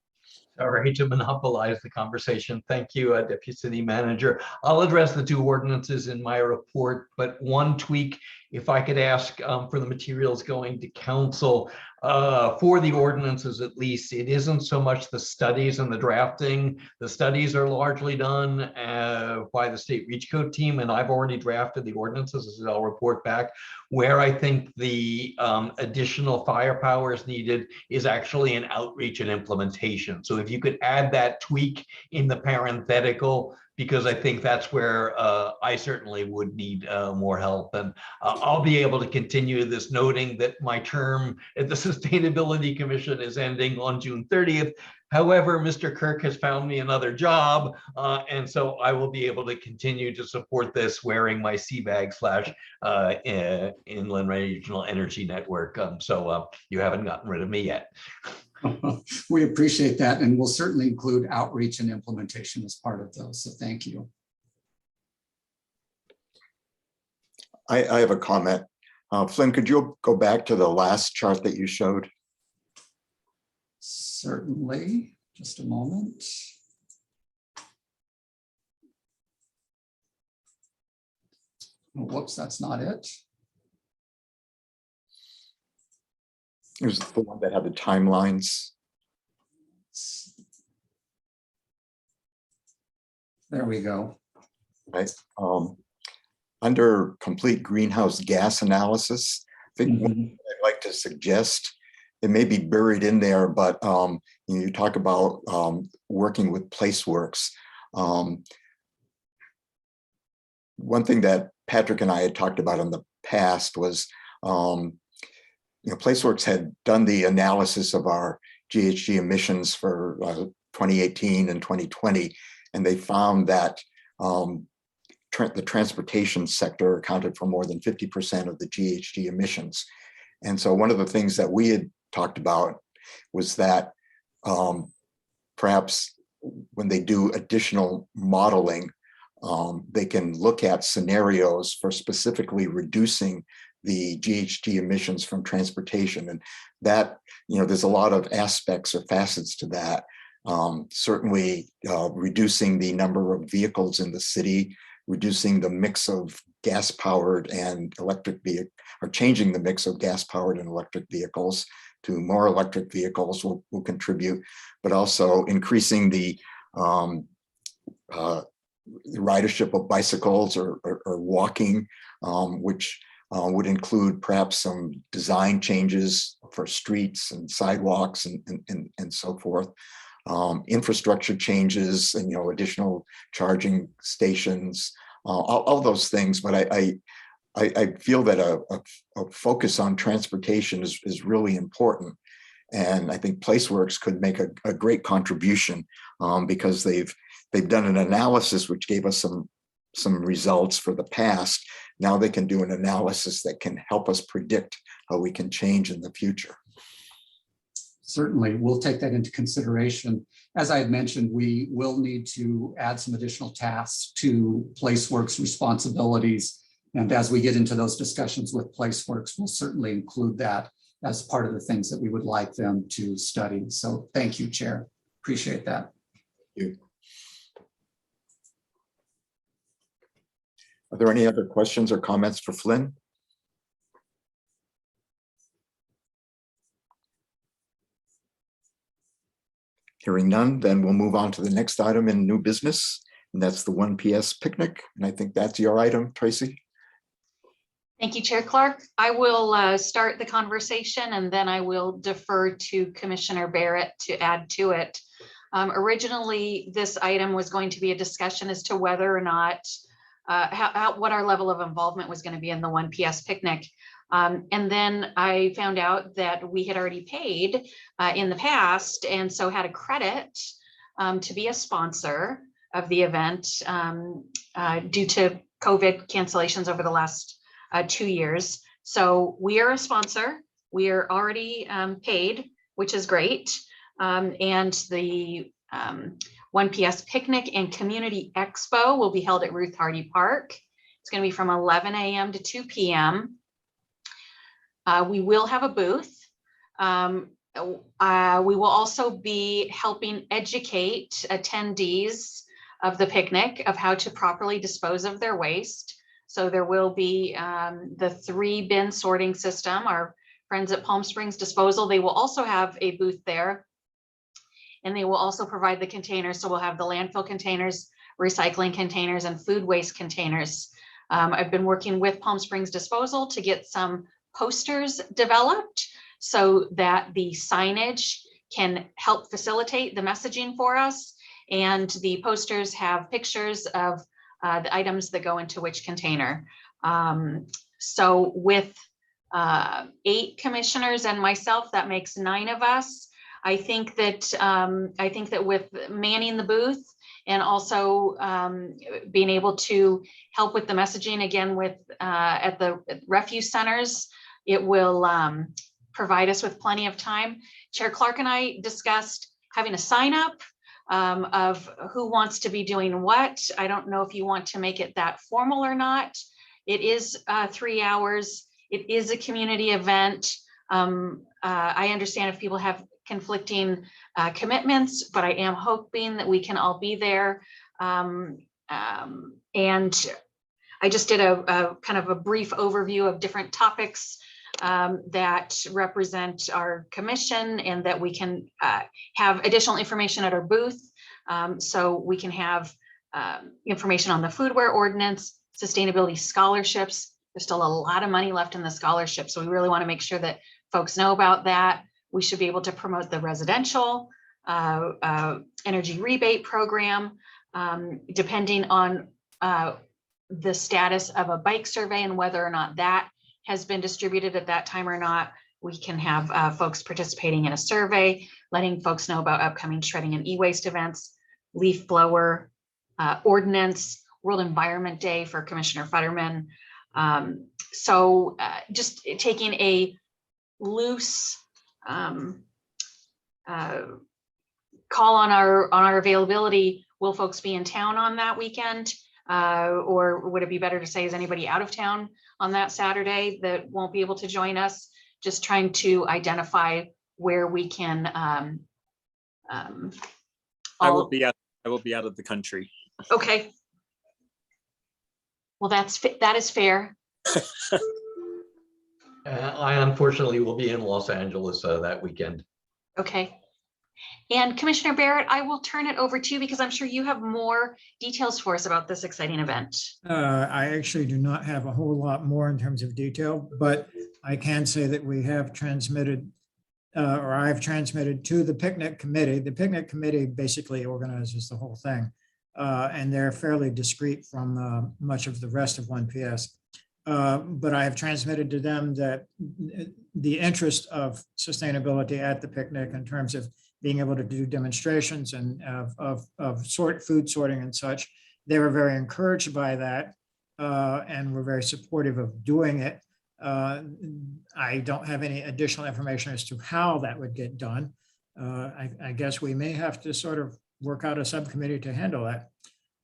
Sorry to monopolize the conversation. Thank you, Deputy City Manager. I'll address the two ordinances in my report, but one tweak, if I could ask for the materials going to council for the ordinances, at least, it isn't so much the studies and the drafting. The studies are largely done by the State Reach Code team, and I've already drafted the ordinances, as I'll report back. Where I think the additional firepower is needed is actually in outreach and implementation. So if you could add that tweak in the parenthetical, because I think that's where I certainly would need more help. And I'll be able to continue this, noting that my term at the Sustainability Commission is ending on June 30th. However, Mr. Kirk has found me another job, and so I will be able to continue to support this wearing my CBAG / Inland Regional Energy Network. So you haven't gotten rid of me yet. We appreciate that, and we'll certainly include outreach and implementation as part of those. So thank you. I have a comment. Flynn, could you go back to the last chart that you showed? Certainly, just a moment. Oh, whoops, that's not it. It was the one that had the timelines. There we go. Right. Under complete greenhouse gas analysis, I think one thing I'd like to suggest, it may be buried in there, but you talk about working with PlaceWorks. One thing that Patrick and I had talked about in the past was, PlaceWorks had done the analysis of our GHG emissions for 2018 and 2020, and they found that the transportation sector accounted for more than 50% of the GHG emissions. And so one of the things that we had talked about was that perhaps when they do additional modeling, they can look at scenarios for specifically reducing the GHG emissions from transportation. And that, there's a lot of aspects or facets to that. Certainly reducing the number of vehicles in the city, reducing the mix of gas powered and electric vehicle, or changing the mix of gas powered and electric vehicles to more electric vehicles will contribute, but also increasing the ridership of bicycles or walking, which would include perhaps some design changes for streets and sidewalks and so forth. Infrastructure changes and, additional charging stations, all those things. But I feel that a focus on transportation is really important. And I think PlaceWorks could make a great contribution because they've done an analysis which gave us some results for the past. Now they can do an analysis that can help us predict how we can change in the future. Certainly, we'll take that into consideration. As I had mentioned, we will need to add some additional tasks to PlaceWorks responsibilities. And as we get into those discussions with PlaceWorks, we'll certainly include that as part of the things that we would like them to study. So thank you, Chair. Appreciate that. Thank you. Are there any other questions or comments for Flynn? Hearing none, then we'll move on to the next item in new business, and that's the 1 PS picnic. And I think that's your item, Tracy. Thank you, Chair Clark. I will start the conversation and then I will defer to Commissioner Barrett to add to it. Originally, this item was going to be a discussion as to whether or not what our level of involvement was going to be in the 1 PS picnic. And then I found out that we had already paid in the past and so had a credit to be a sponsor of the event due to COVID cancellations over the last 2 years. So we are a sponsor. We are already paid, which is great. And the 1 PS picnic and community expo will be held at Ruth Hardy Park. It's going to be from 11 a.m. to 2 p.m. We will have a booth. We will also be helping educate attendees of the picnic of how to properly dispose of their waste. So there will be the 3-bin sorting system, our friends at Palm Springs Disposal. They will also have a booth there. And they will also provide the containers. So we'll have the landfill containers, recycling containers, and food waste containers. I've been working with Palm Springs Disposal to get some posters developed so that the signage can help facilitate the messaging for us. And the posters have pictures of the items that go into which container. So with 8 commissioners and myself, that makes 9 of us. I think that with manning the booth and also being able to help with the messaging again with at the refuse centers, it will provide us with plenty of time. Chair Clark and I discussed having a sign up of who wants to be doing what. I don't know if you want to make it that formal or not. It is 3 hours. It is a community event. I understand if people have conflicting commitments, but I am hoping that we can all be there. And I just did a kind of a brief overview of different topics that represent our commission and that we can have additional information at our booth. So we can have information on the foodware ordinance, sustainability scholarships. There's still a lot of money left in the scholarship. So we really want to make sure that folks know about that. We should be able to promote the residential energy rebate program, depending on the status of a bike survey and whether or not that has been distributed at that time or not. We can have folks participating in a survey, letting folks know about upcoming shredding and e-waste events, leaf blower ordinance, World Environment Day for Commissioner Futterman. So just taking a loose call on our availability. Will folks be in town on that weekend? Or would it be better to say, is anybody out of town on that Saturday that won't be able to join us? Just trying to identify where we can. I will be out of the country. Okay. Well, that is fair. I unfortunately will be in Los Angeles that weekend. Okay. And Commissioner Barrett, I will turn it over to you because I'm sure you have more details for us about this exciting event. I actually do not have a whole lot more in terms of detail, but I can say that we have transmitted, or I've transmitted to the picnic committee. The picnic committee basically organizes the whole thing, and they're fairly discreet from much of the rest of 1PS. But I have transmitted to them that the interest of sustainability at the picnic in terms of being able to do demonstrations and of food sorting and such, they were very encouraged by that and were very supportive of doing it. I don't have any additional information as to how that would get done. I guess we may have to sort of work out a subcommittee to handle that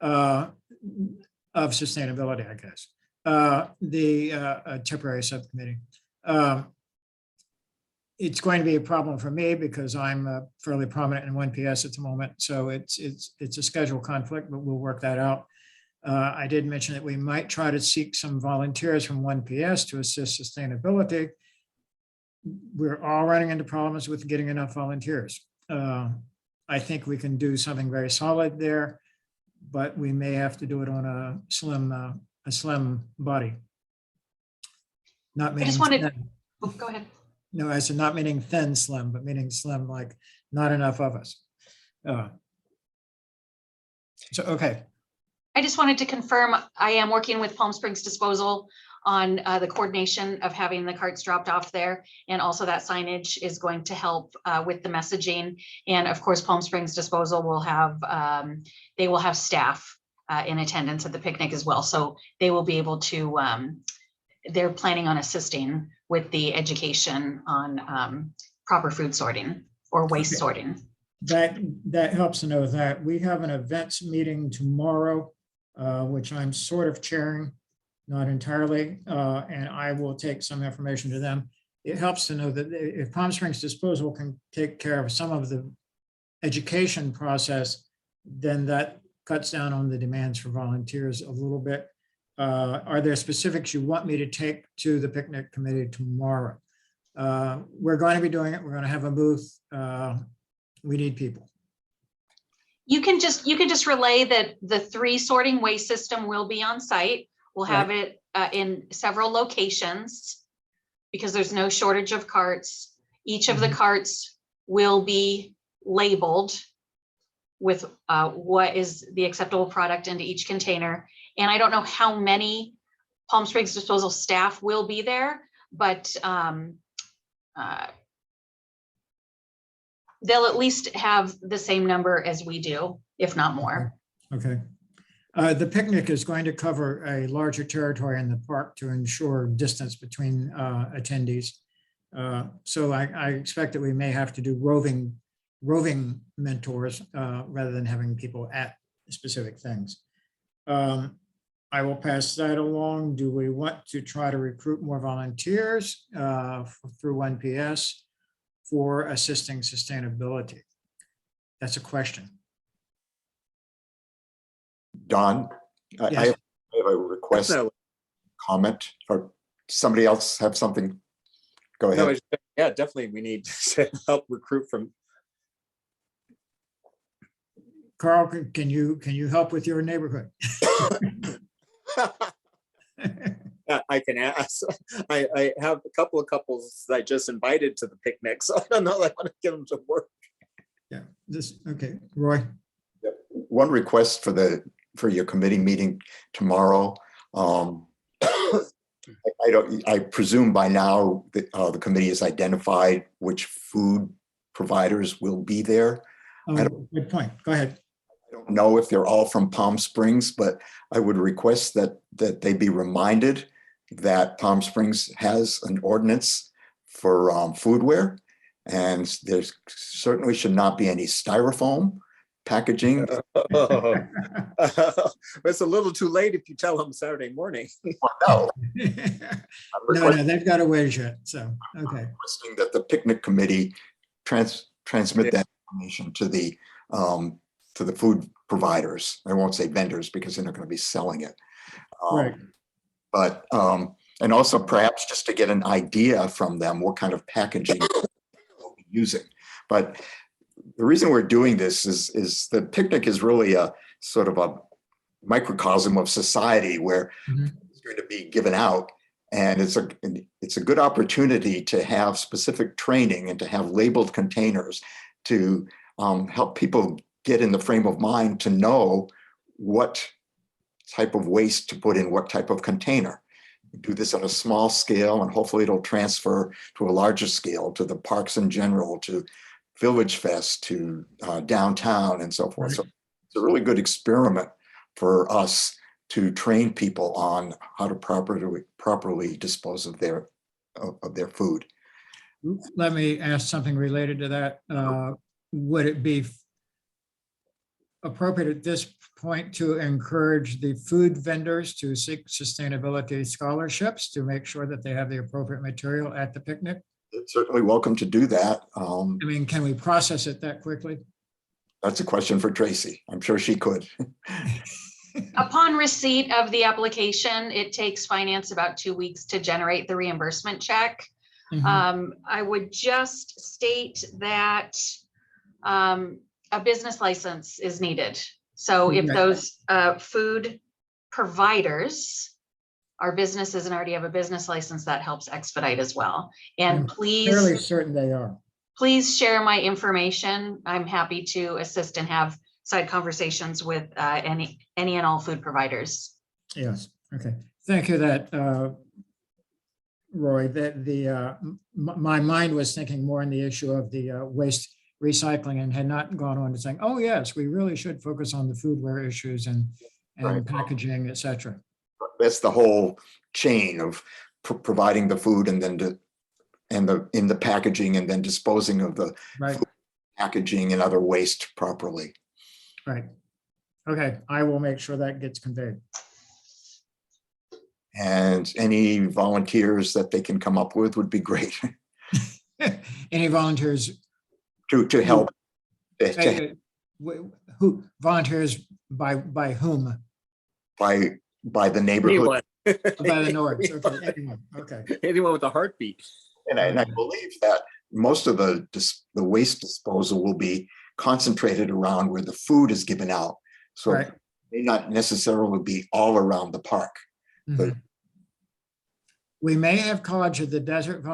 of sustainability, I guess. The temporary subcommittee. It's going to be a problem for me because I'm fairly prominent in 1PS at the moment. So it's a schedule conflict, but we'll work that out. I did mention that we might try to seek some volunteers from 1PS to assist sustainability. We're all running into problems with getting enough volunteers. I think we can do something very solid there, but we may have to do it on a slim body. Not I just meaning wanted, oh, go ahead. no, I said not meaning thin slim, but meaning slim, like not enough of us. So, okay. I just wanted to confirm, I am working with Palm Springs Disposal on the coordination of having the carts dropped off there. And also that signage is going to help with the messaging. And of course, Palm Springs Disposal will have, they will have staff in attendance at the picnic as well. So they will be able to, they're planning on assisting with the education on proper food sorting or waste sorting. That helps to know that. We have an events meeting tomorrow, which I'm sort of chairing, not entirely, and I will take some information to them. It helps to know that if Palm Springs Disposal can take care of some of the education process, then that cuts down on the demands for volunteers a little bit. Are there specifics you want me to take to the picnic committee tomorrow? We're going to be doing it. We're going to have a booth. We need people. You can just relay that the 3 sorting waste system will be on site. We'll have it in several locations because there's no shortage of carts. Each of the carts will be labeled with what is the acceptable product into each container. And I don't know how many Palm Springs Disposal staff will be there, but they'll at least have the same number as we do, if not more. Okay. The picnic is going to cover a larger territory in the park to ensure distance between attendees. So I expect that we may have to do roving mentors rather than having people at specific things. I will pass that along. Do we want to try to recruit more volunteers through 1PS for assisting sustainability? That's a question. Don, Yes. I have a request, comment, or somebody else have something? Go ahead. No, yeah, definitely. We need to help recruit from. Carl, can you help with your neighborhood? I can ask. I have a couple of couples that I just invited to the picnic, so I don't know. I want to get them to work. Yeah. Okay, Roy. Yep. One request for your committee meeting tomorrow. I presume by now that the committee has identified which food providers will be there. Oh, good point. Go ahead. I don't know if they're all from Palm Springs, but I would request that they be reminded that Palm Springs has an ordinance for foodware, and there certainly should not be any styrofoam packaging. It's a little too late if you tell them Saturday morning. No, No, they've got a ways yet. So, okay. requesting that the picnic committee transmit that information to the to the food providers. I won't say vendors because they're not going to be selling it. Right. But, and also perhaps just to get an idea from them, what kind of packaging they'll be using. But the reason we're doing this is the picnic is really a sort of a microcosm of society where it's going to be given out. And it's a good opportunity to have specific training and to have labeled containers to help people get in the frame of mind to know what type of waste to put in what type of container. Do this on a small scale, and hopefully it'll transfer to a larger scale, to the parks in general, to Village Fest, to downtown and so forth. Right. So it's a really good experiment for us to train people on how to properly dispose of their food. Let me ask something related to that. Would it be appropriate at this point to encourage the food vendors to seek sustainability scholarships to make sure that they have the appropriate material at the picnic? It's certainly welcome to do that. I mean, can we process it that quickly? That's a question for Tracy. I'm sure she could. Upon receipt of the application, it takes finance about 2 weeks to generate the reimbursement check. I would just state that a business license is needed. So if those food providers are businesses and already have a business license, that helps expedite as well. And Fairly certain they are. please share my information. I'm happy to assist and have side conversations with any and all food providers. Yes, okay. Thank you that, Roy, that my mind was thinking more on the issue of the waste recycling and had not gone on to saying, oh yes, we really should focus on the foodware issues and Right. packaging, et cetera. That's the whole chain of providing the food and then in the packaging and then disposing of the Right, food packaging and other waste properly. right. Okay, I will make sure that gets conveyed. And any volunteers that they can come up with would be great Any volunteers? to help. Who volunteers by whom? By the neighborhood. By the Nords, okay, anyone, okay. Anyone with a heartbeat. And I believe that most of the waste disposal will be concentrated around where the food is given out. So Right. it may not necessarily be all around the park. But Mhm. We may have College of the Desert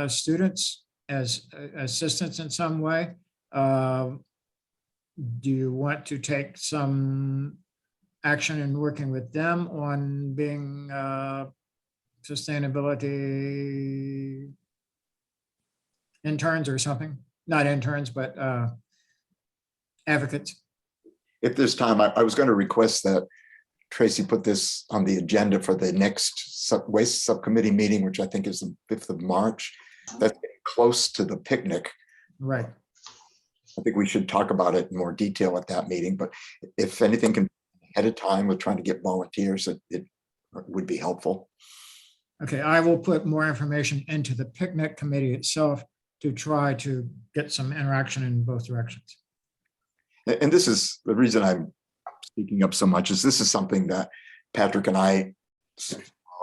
students as assistants in some way. Do you want to take some action in working with them on being sustainability interns or something? Not interns, but advocates. if there's time, I was going to request that Tracy put this on the agenda for the next waste subcommittee meeting, which I think is the 5th of March. That's getting close to the picnic. Right. I think we should talk about it in more detail at that meeting, but if anything can ahead of time with trying to get volunteers, it would be helpful. Okay, I will put more information into the picnic committee itself to try to get some interaction in both directions. And this is the reason I'm speaking up so much, is this is something that Patrick and I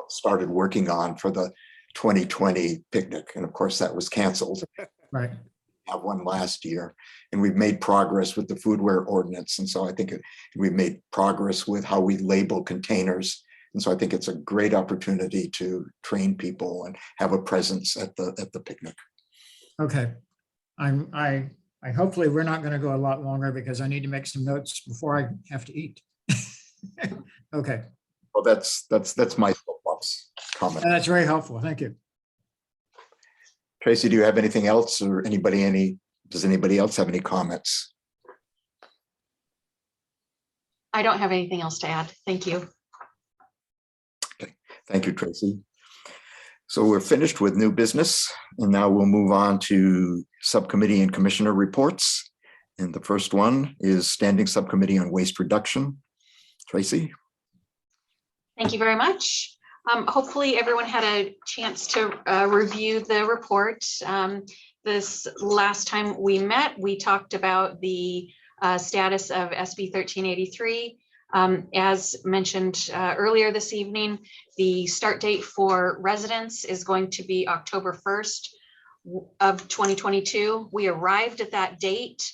started working on for the 2020 picnic. And of course that was canceled. Right. Have one last year, and we've made progress with the foodware ordinance. And so I think we've made progress with how we label containers. And so I think it's a great opportunity to train people and have a presence at the picnic. Okay. I hopefully we're not going to go a lot longer because I need to make some notes before I have to eat. Okay. Well, that's my soapbox comment. That's very helpful. Thank you. Tracy, do you have anything else, or does anybody else have any comments? I don't have anything else to add. Thank you. Okay, thank you, Tracy. So we're finished with new business, and now we'll move on to subcommittee and commissioner reports. And the first one is Standing Subcommittee on Waste Reduction. Tracy? Thank you very much. Hopefully everyone had a chance to review the report. This last time we met, we talked about the status of SB 1383. As mentioned earlier this evening, the start date for residents is going to be October 1st of 2022. We arrived at that date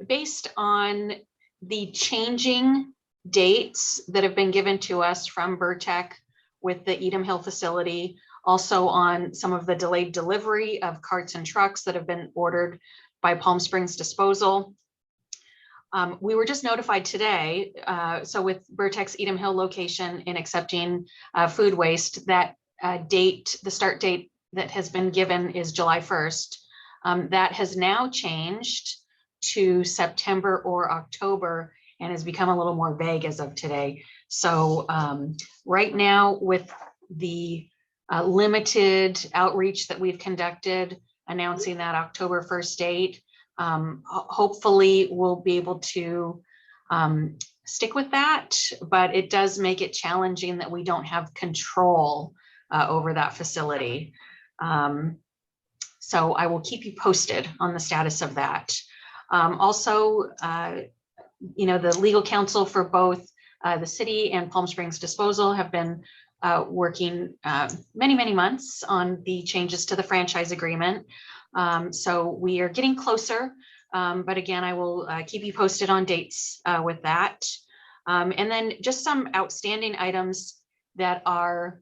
based on the changing dates that have been given to us from Burtech with the Edom Hill facility, also on some of the delayed delivery of carts and trucks that have been ordered by Palm Springs Disposal. We were just notified today, so with Burtech's Edom Hill location in accepting food waste, that date, the start date that has been given is July 1st. That has now changed to September or October and has become a little more vague as of today. So right now, with the limited outreach that we've conducted, announcing that October 1st date, hopefully we'll be able to stick with that, but it does make it challenging that we don't have control over that facility. So I will keep you posted on the status of that. Also, you know, the legal counsel for both the city and Palm Springs Disposal have been working many months on the changes to the franchise agreement. So we are getting closer, but again, I will keep you posted on dates with that. And then just some outstanding items that are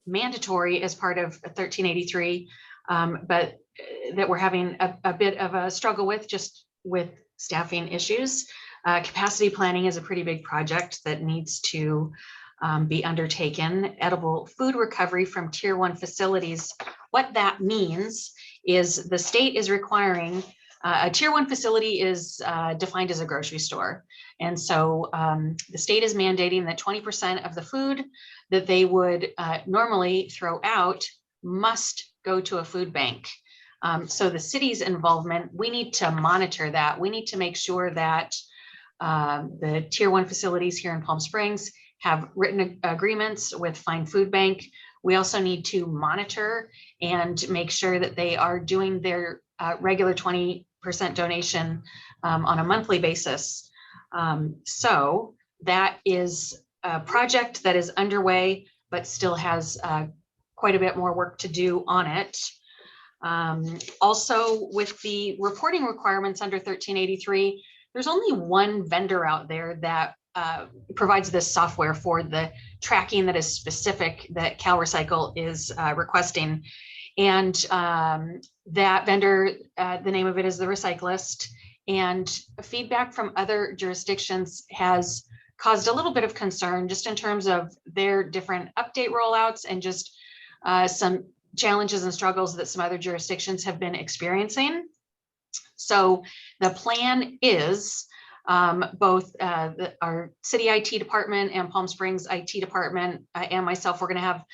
mandatory as part of 1383, but that we're having a bit of a struggle with, just with staffing issues. Capacity planning is a pretty big project that needs to be undertaken. Edible food recovery from Tier 1 facilities. What that means is the state is requiring, a Tier 1 facility is defined as a grocery store. And so the state is mandating that 20% of the food that they would normally throw out must go to a food bank. So the city's involvement, we need to monitor that. We need to make sure that the Tier 1 facilities here in Palm Springs have written agreements with Fine Food Bank. We also need to monitor and make sure that they are doing their regular 20% donation on a monthly basis. So that is a project that is underway, but still has quite a bit more work to do on it. Also, with the reporting requirements under 1383, there's only one vendor out there that provides this software for the tracking that is specific that CalRecycle is requesting. And that vendor, the name of it is The Recyclist. And feedback from other jurisdictions has caused a little bit of concern just in terms of their different update rollouts and just some challenges and struggles that some other jurisdictions have been experiencing. So the plan is both our city IT department and Palm Springs IT department and myself, we're going to have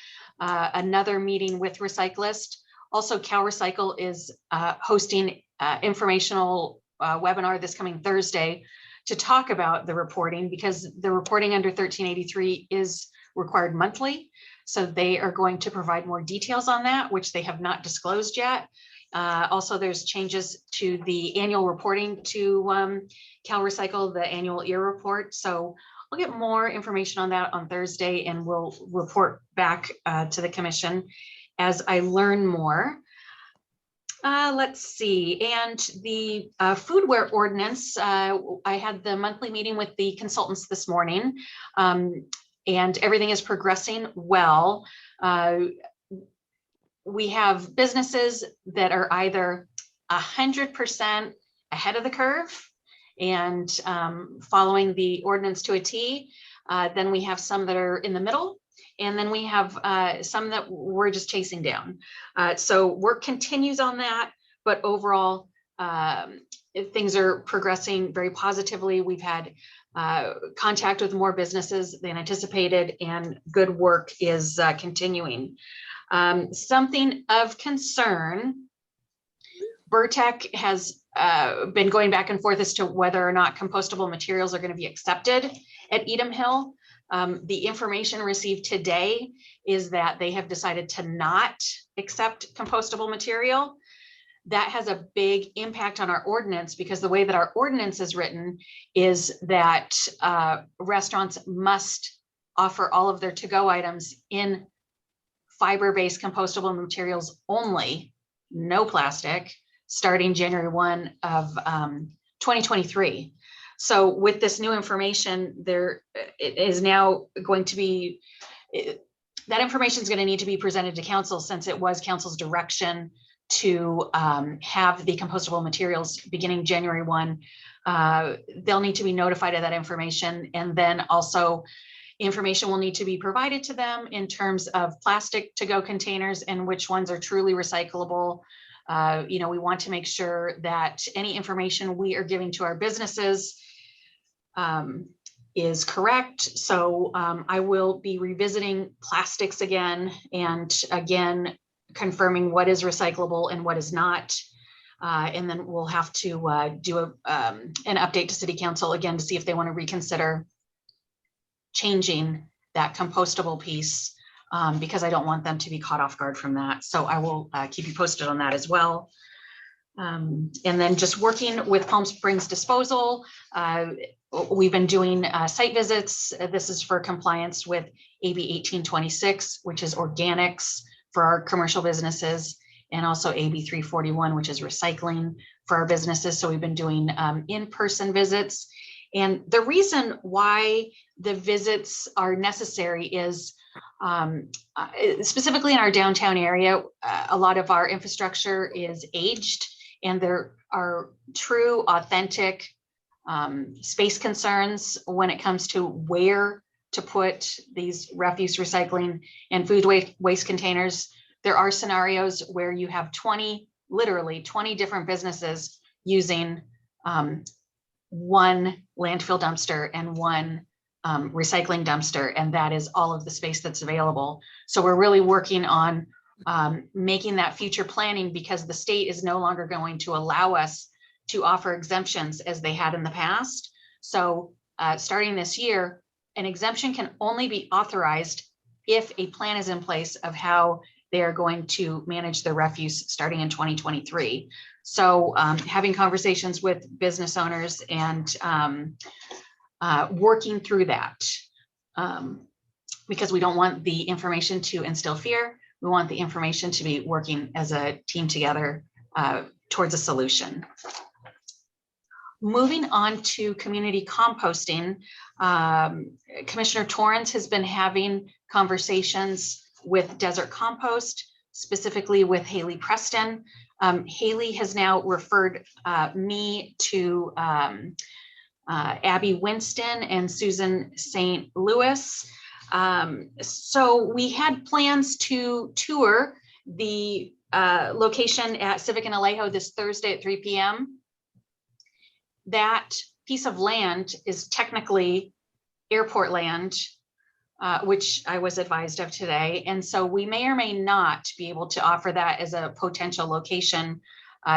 another meeting with Recyclist. Also, CalRecycle is hosting informational webinar this coming Thursday to talk about the reporting, because the reporting under 1383 is required monthly. So they are going to provide more details on that, which they have not disclosed yet. Also, there's changes to the annual reporting to CalRecycle, the annual EAR report. So we'll get more information on that on Thursday, and we'll report back to the commission as I learn more. Let's see, and the foodware ordinance, I had the monthly meeting with the consultants this morning, and everything is progressing well. We have businesses that are either 100% ahead of the curve and following the ordinance to a T. Then we have some that are in the middle, and then we have some that we're just chasing down. So work continues on that, but overall, things are progressing very positively. We've had contact with more businesses than anticipated, and good work is continuing. Something of concern, Burtech has been going back and forth as to whether or not compostable materials are going to be accepted at Edom Hill. The information received today is that they have decided to not accept compostable material. that has a big impact on our ordinance, because the way that our ordinance is written is that restaurants must offer all of their to-go items in fiber-based compostable materials only, no plastic, starting January 1 of 2023. So with this new information, there it is now going to be, that information is going to need to be presented to council, since it was council's direction to have the compostable materials beginning January 1. They'll need to be notified of that information, and then also information will need to be provided to them in terms of plastic to-go containers and which ones are truly recyclable. You know, we want to make sure that any information we are giving to our businesses is correct. So I will be revisiting plastics again, and again, confirming what is recyclable and what is not. And then we'll have to do an update to City Council again to see if they want to reconsider changing that compostable piece, because I don't want them to be caught off guard from that. So I will keep you posted on that as well. And then just working with Palm Springs Disposal, we've been doing site visits. This is for compliance with AB 1826, which is organics for our commercial businesses, and also AB 341, which is recycling for our businesses. So we've been doing in-person visits. And the reason why the visits are necessary is specifically in our downtown area, a lot of our infrastructure is aged, and there are true, authentic space concerns when it comes to where to put these refuse, recycling, and food waste containers. There are scenarios where you have literally 20 different businesses using one landfill dumpster and one recycling dumpster, and that is all of the space that's available. So we're really working on making that future planning, because the state is no longer going to allow us to offer exemptions as they had in the past. So starting this year, an exemption can only be authorized if a plan is in place of how they are going to manage their refuse starting in 2023. So having conversations with business owners and working through that, because we don't want the information to instill fear. We want the information to be working as a team together towards a solution. Moving on to community composting, Commissioner Torrance has been having conversations with Desert Compost, specifically with Haley Preston. Haley has now referred me to Abby Winston and Susan St. Louis. So we had plans to tour the location at Civic and Alejo this Thursday at 3 p.m. That piece of land is technically airport land, which I was advised of today. And so we may or may not be able to offer that as a potential location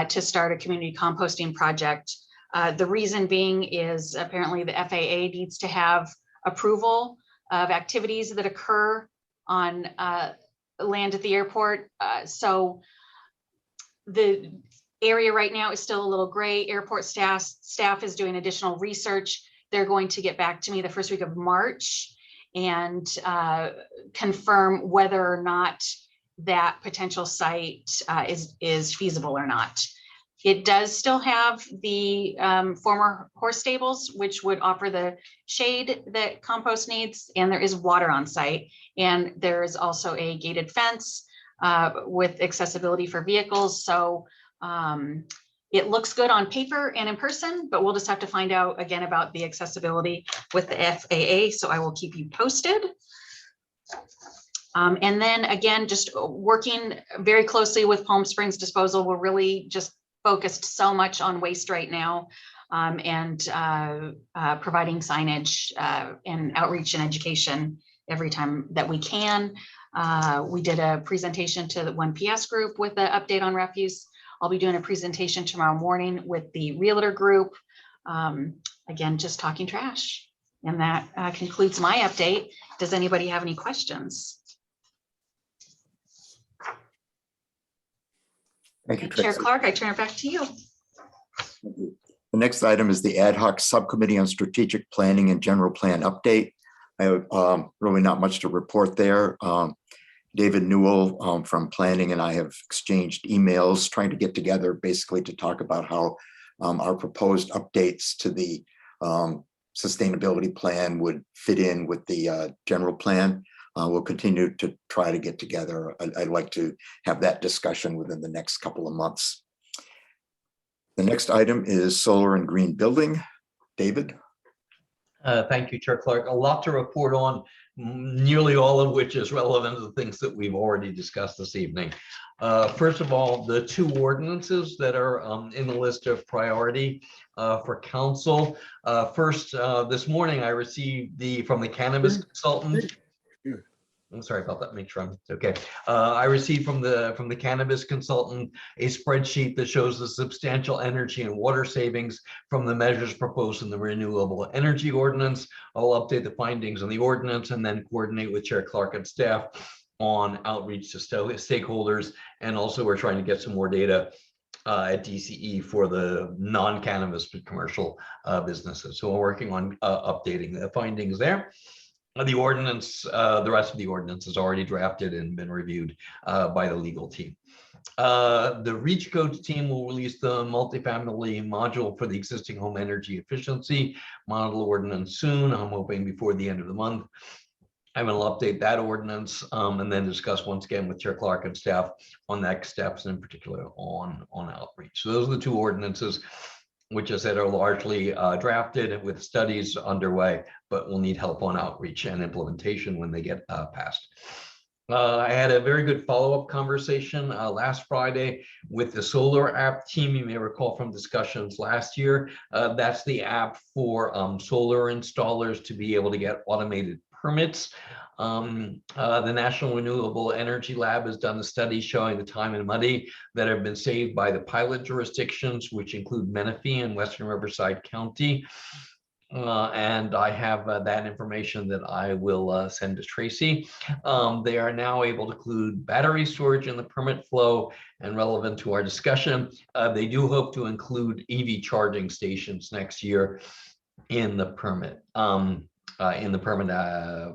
to start a community composting project. The reason being is apparently the FAA needs to have approval of activities that occur on land at the airport. So the area right now is still a little gray. Airport staff is doing additional research. They're going to get back to me the first week of March and confirm whether or not that potential site is feasible or not. It does still have the former horse stables, which would offer the shade that compost needs, and there is water on site. And there is also a gated fence with accessibility for vehicles. So it looks good on paper and in person, but we'll just have to find out again about the accessibility with the FAA. So I will keep you posted. And then again, just working very closely with Palm Springs Disposal. We're really just focused so much on waste right now, and providing signage and outreach and education every time that we can. We did a presentation to the 1PS group with the update on refuse. I'll be doing a presentation tomorrow morning with the Realtor group. Again, just talking trash. And that concludes my update. Does anybody have any questions? Thank you, Chair Tracy. Clark, I turn it back to you. The next item is the Ad Hoc Subcommittee on Strategic Planning and General Plan Update. I have really not much to report there. David Newell from Planning and I have exchanged emails trying to get together basically to talk about how our proposed updates to the sustainability plan would fit in with the general plan. We'll continue to try to get together. I'd like to have that discussion within the next couple of months. The next item is solar and green building. David? Thank you, Chair Clark. A lot to report on, nearly all of which is relevant to the things that we've already discussed this evening. First of all, the two ordinances that are in the list of priority for council. First, this morning I received from the cannabis consultant. I'm sorry about that. Make sure I'm okay. I received from the cannabis consultant a spreadsheet that shows the substantial energy and water savings from the measures proposed in the renewable energy ordinance. I'll update the findings on the ordinance and then coordinate with Chair Clark and staff on outreach to stakeholders. And also we're trying to get some more data at DCE for the non-cannabis but commercial businesses. So we're working on updating the findings there. The ordinance, the rest of the ordinance is already drafted and been reviewed by the legal team. The REACH Code team will release the multifamily module for the existing home energy efficiency model ordinance soon. I'm hoping before the end of the month. I will update that ordinance and then discuss once again with Chair Clark and staff on next steps, in particular on outreach. So those are the two ordinances which I said are largely drafted with studies underway, but will need help on outreach and implementation when they get passed. I had a very good follow-up conversation last Friday with the Solar App team. You may recall from discussions last year. That's the app for solar installers to be able to get automated permits. The National Renewable Energy Lab has done a study showing the time and money that have been saved by the pilot jurisdictions, which include Menifee and Western Riverside County. And I have that information that I will send to Tracy. They are now able to include battery storage in the permit flow, and relevant to our discussion, they do hope to include EV charging stations next year in the permit.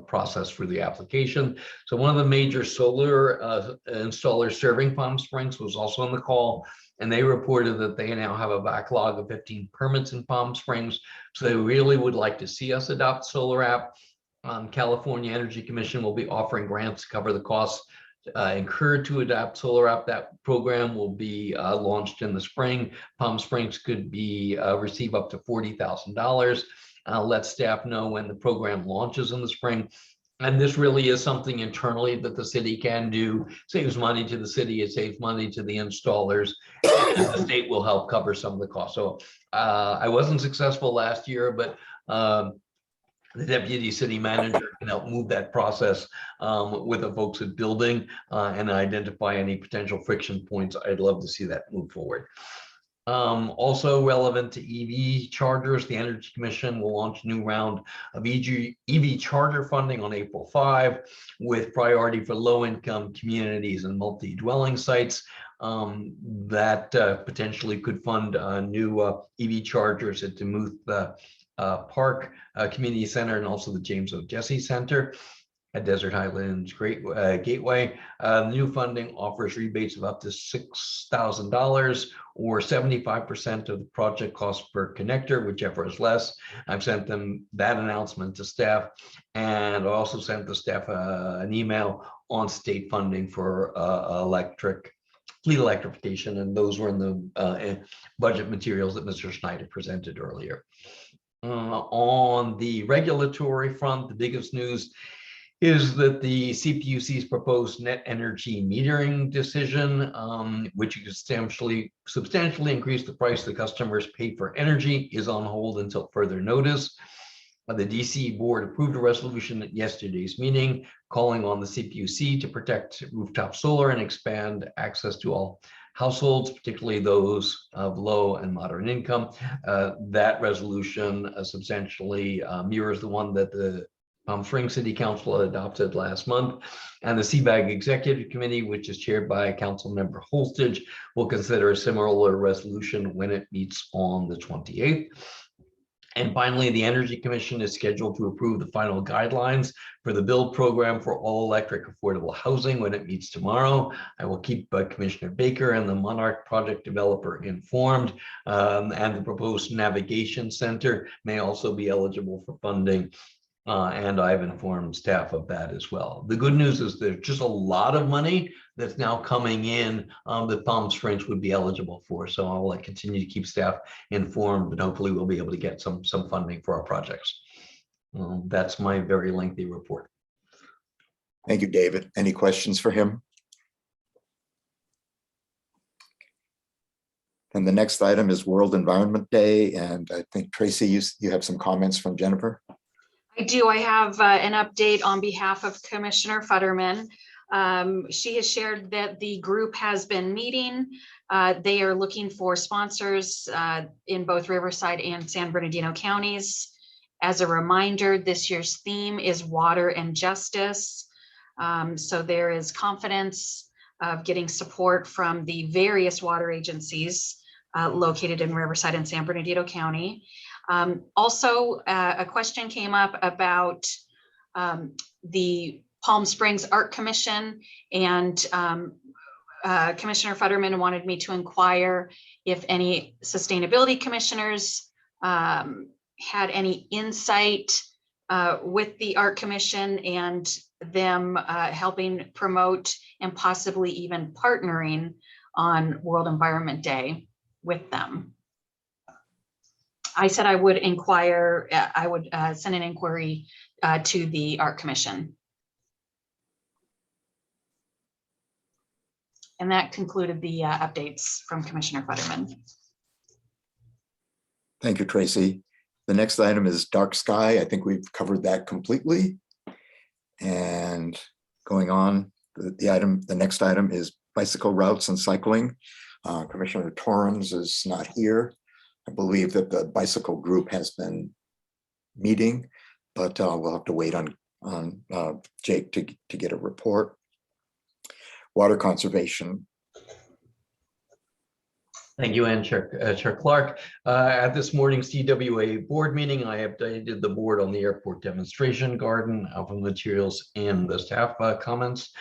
Process for the application. So one of the major solar installers serving Palm Springs was also on the call, and they reported that they now have a backlog of 15 permits in Palm Springs. So they really would like to see us adopt Solar App. California Energy Commission will be offering grants to cover the costs incurred to adopt Solar App. That program will be launched in the spring. Palm Springs could be receive up to $40,000. I'll let staff know when the program launches in the spring. And this really is something internally that the city can do. Saves money to the city, it saves money to the installers, and the state will help cover some of the costs. So I wasn't successful last year, but the deputy city manager can help move that process with the folks at building and identify any potential friction points. I'd love to see that move forward. Also relevant to EV chargers, the Energy Commission will launch a new round of EV charger funding on April 5, with priority for low-income communities and multi-dwelling sites. That potentially could fund new EV chargers at Demuth Park Community Center and also the James O. Jesse Center at Desert Highlands Gateway. New funding offers rebates of up to $6,000 or 75% of the project cost per connector, whichever is less. I've sent them that announcement to staff, and I also sent the staff an email on state funding for fleet electrification, and those were in the budget materials that Mr. Schneider presented earlier. On the regulatory front, the biggest news is that the CPUC's proposed net energy metering decision, which could substantially increase the price the customers pay for energy, is on hold until further notice. The DC board approved a resolution at yesterday's meeting calling on the CPUC to protect rooftop solar and expand access to all households, particularly those of low and moderate income. That resolution substantially mirrors the one that the Palm Springs City Council adopted last month. And the CBAG Executive Committee, which is chaired by Councilmember Holstage, will consider a similar resolution when it meets on the 28th. And finally, the Energy Commission is scheduled to approve the final guidelines for the build program for all electric affordable housing when it meets tomorrow. I will keep Commissioner Baker and the Monarch project developer informed. And the proposed navigation center may also be eligible for funding. And I've informed staff of that as well. The good news is there's just a lot of money that's now coming in that Palm Springs would be eligible for. So I will continue to keep staff informed, but hopefully we'll be able to get some funding for our projects. That's my very lengthy report. Thank you, David. Any questions for him? And the next item is World Environment Day. And I think Tracy, you have some comments from Jennifer. I do. I have an update on behalf of Commissioner Futterman. She has shared that the group has been meeting. They are looking for sponsors in both Riverside and San Bernardino counties. As a reminder, this year's theme is water and justice. So there is confidence of getting support from the various water agencies located in Riverside and San Bernardino County. Also, a question came up about the Palm Springs Art Commission, and Commissioner Futterman wanted me to inquire if any sustainability commissioners had any insight with the Art Commission and them helping promote and possibly even partnering on World Environment Day with them. I said I would inquire, I would send an inquiry to the Art Commission. And that concluded the updates from Commissioner Futterman. Thank you, Tracy. The next item is Dark Sky. I think we've covered that completely. And going on, the next item is bicycle routes and cycling. Commissioner Torrens is not here. I believe that the bicycle group has been meeting, but we'll have to wait on Jake to get a report. Water conservation. Thank you, and Chair Clark. At this morning's CWA board meeting, I updated the board on the airport demonstration garden, alpha materials, and the staff comments.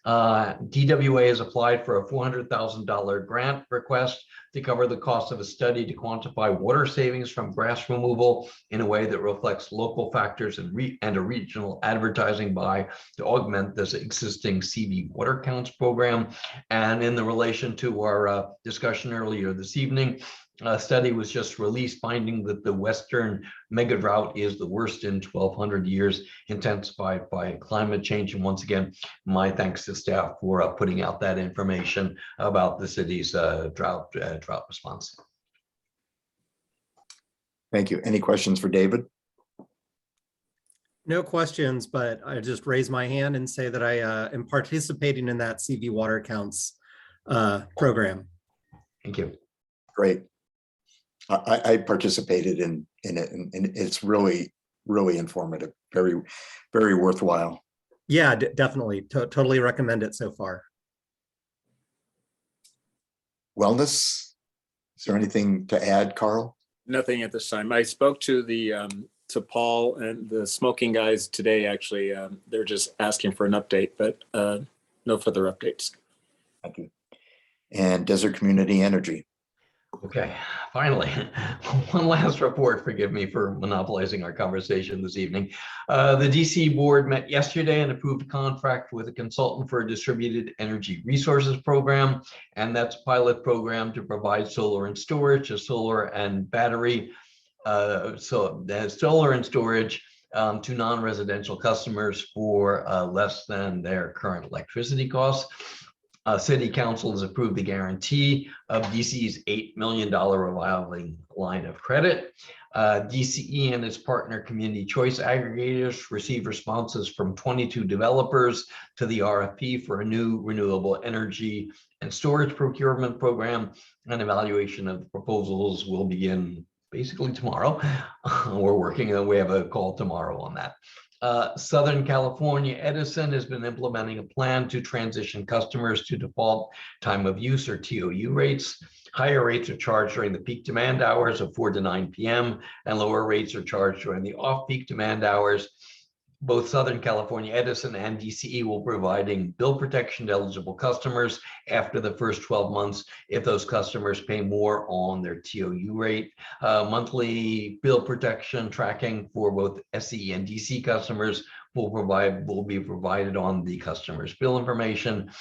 DWA has applied for a $400,000 grant request to cover the cost of a study to quantify water savings from grass removal in a way that reflects local factors and a regional advertising buy to augment this existing CV water counts program. And in the relation to our discussion earlier this evening, a study was just released finding that the Western mega drought is the worst in 1,200 years, intensified by climate change. And once again, my thanks to staff for putting out that information about the city's drought response. Thank you. Any questions for David? No questions, but I just raise my hand and say that I am participating in that CV water counts program. Thank you. Great. I participated in it, and it's really informative, very worthwhile. Yeah, definitely. Totally recommend it so far. Wellness. Is there anything to add, Carl? Nothing at this time. I spoke to to Paul and the smoking guys today. Actually, they're just asking for an update, but no further updates. Thank you. And Desert Community Energy. Okay, finally, one last report. Forgive me for monopolizing our conversation this evening. The DC board met yesterday and approved a contract with a consultant for a distributed energy resources program. And that's a pilot program to provide solar and storage, solar and battery, solar and storage to non-residential customers for less than their current electricity costs. City Council has approved the guarantee of DCE's $8 million revolving line of credit. DCE and its partner Community Choice Aggregators received responses from 22 developers to the RFP for a new renewable energy and storage procurement program. An evaluation of the proposals will begin basically tomorrow. We're working, we have a call tomorrow on that. Southern California Edison has been implementing a plan to transition customers to default time of use or TOU rates. Higher rates are charged during the peak demand hours of 4 to 9 p.m. and lower rates are charged during the off-peak demand hours. Both Southern California Edison and DCE will be providing bill protection to eligible customers after the first 12 months if those customers pay more on their TOU rate. Monthly bill protection tracking for both SCE and DC customers will be provided on the customer's bill information,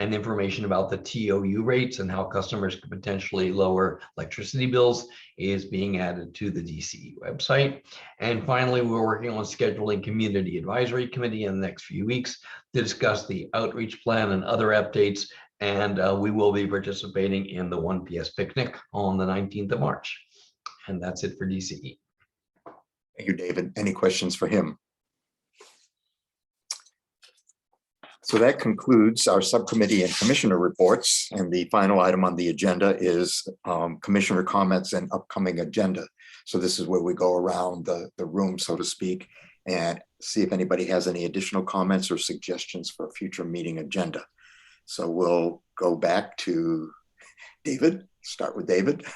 and information about the TOU rates and how customers could potentially lower electricity bills is being added to the DCE website. And finally, we're working on scheduling community advisory committee in the next few weeks to discuss the outreach plan and other updates. And we will be participating in the 1PS picnic on the 19th of March. And that's it for DCE. Thank you, David. Any questions for him? So that concludes our subcommittee and commissioner reports. And the final item on the agenda is commissioner comments and upcoming agenda. So this is where we go around the room, so to speak, and see if anybody has any additional comments or suggestions for a future meeting agenda. So we'll go back to David, start with David.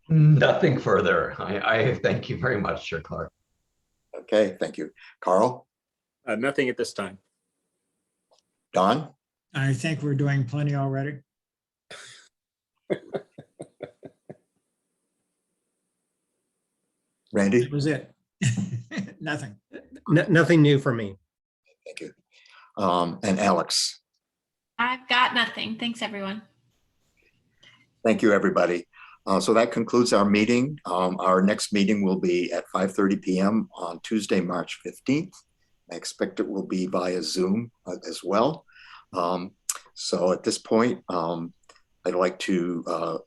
Nothing further. I thank you very much, Chair Clark. Okay, thank you. Carl? Nothing at this time. Don? I think we're doing plenty already. Randy? That was it. Nothing. Nothing new for me. Thank you. And Alex? I've got nothing. Thanks, everyone. Thank you, everybody. So that concludes our meeting. Our next meeting will be at 5:30 p.m. on Tuesday, March 15th. I expect it will be via Zoom as well. So at this point, I'd like to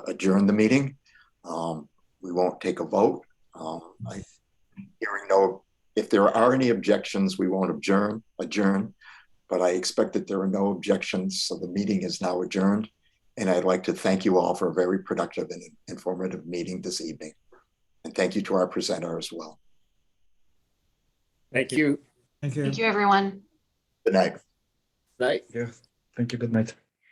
adjourn the meeting. We won't take a vote. If there are any objections, we won't adjourn, but I expect that there are no objections. So the meeting is now adjourned. And I'd like to thank you all for a very productive and informative meeting this evening. And thank you to our presenter as well. Thank you. Thank you. Thank you, everyone. Good night. Night. Yeah. Thank you. Good night.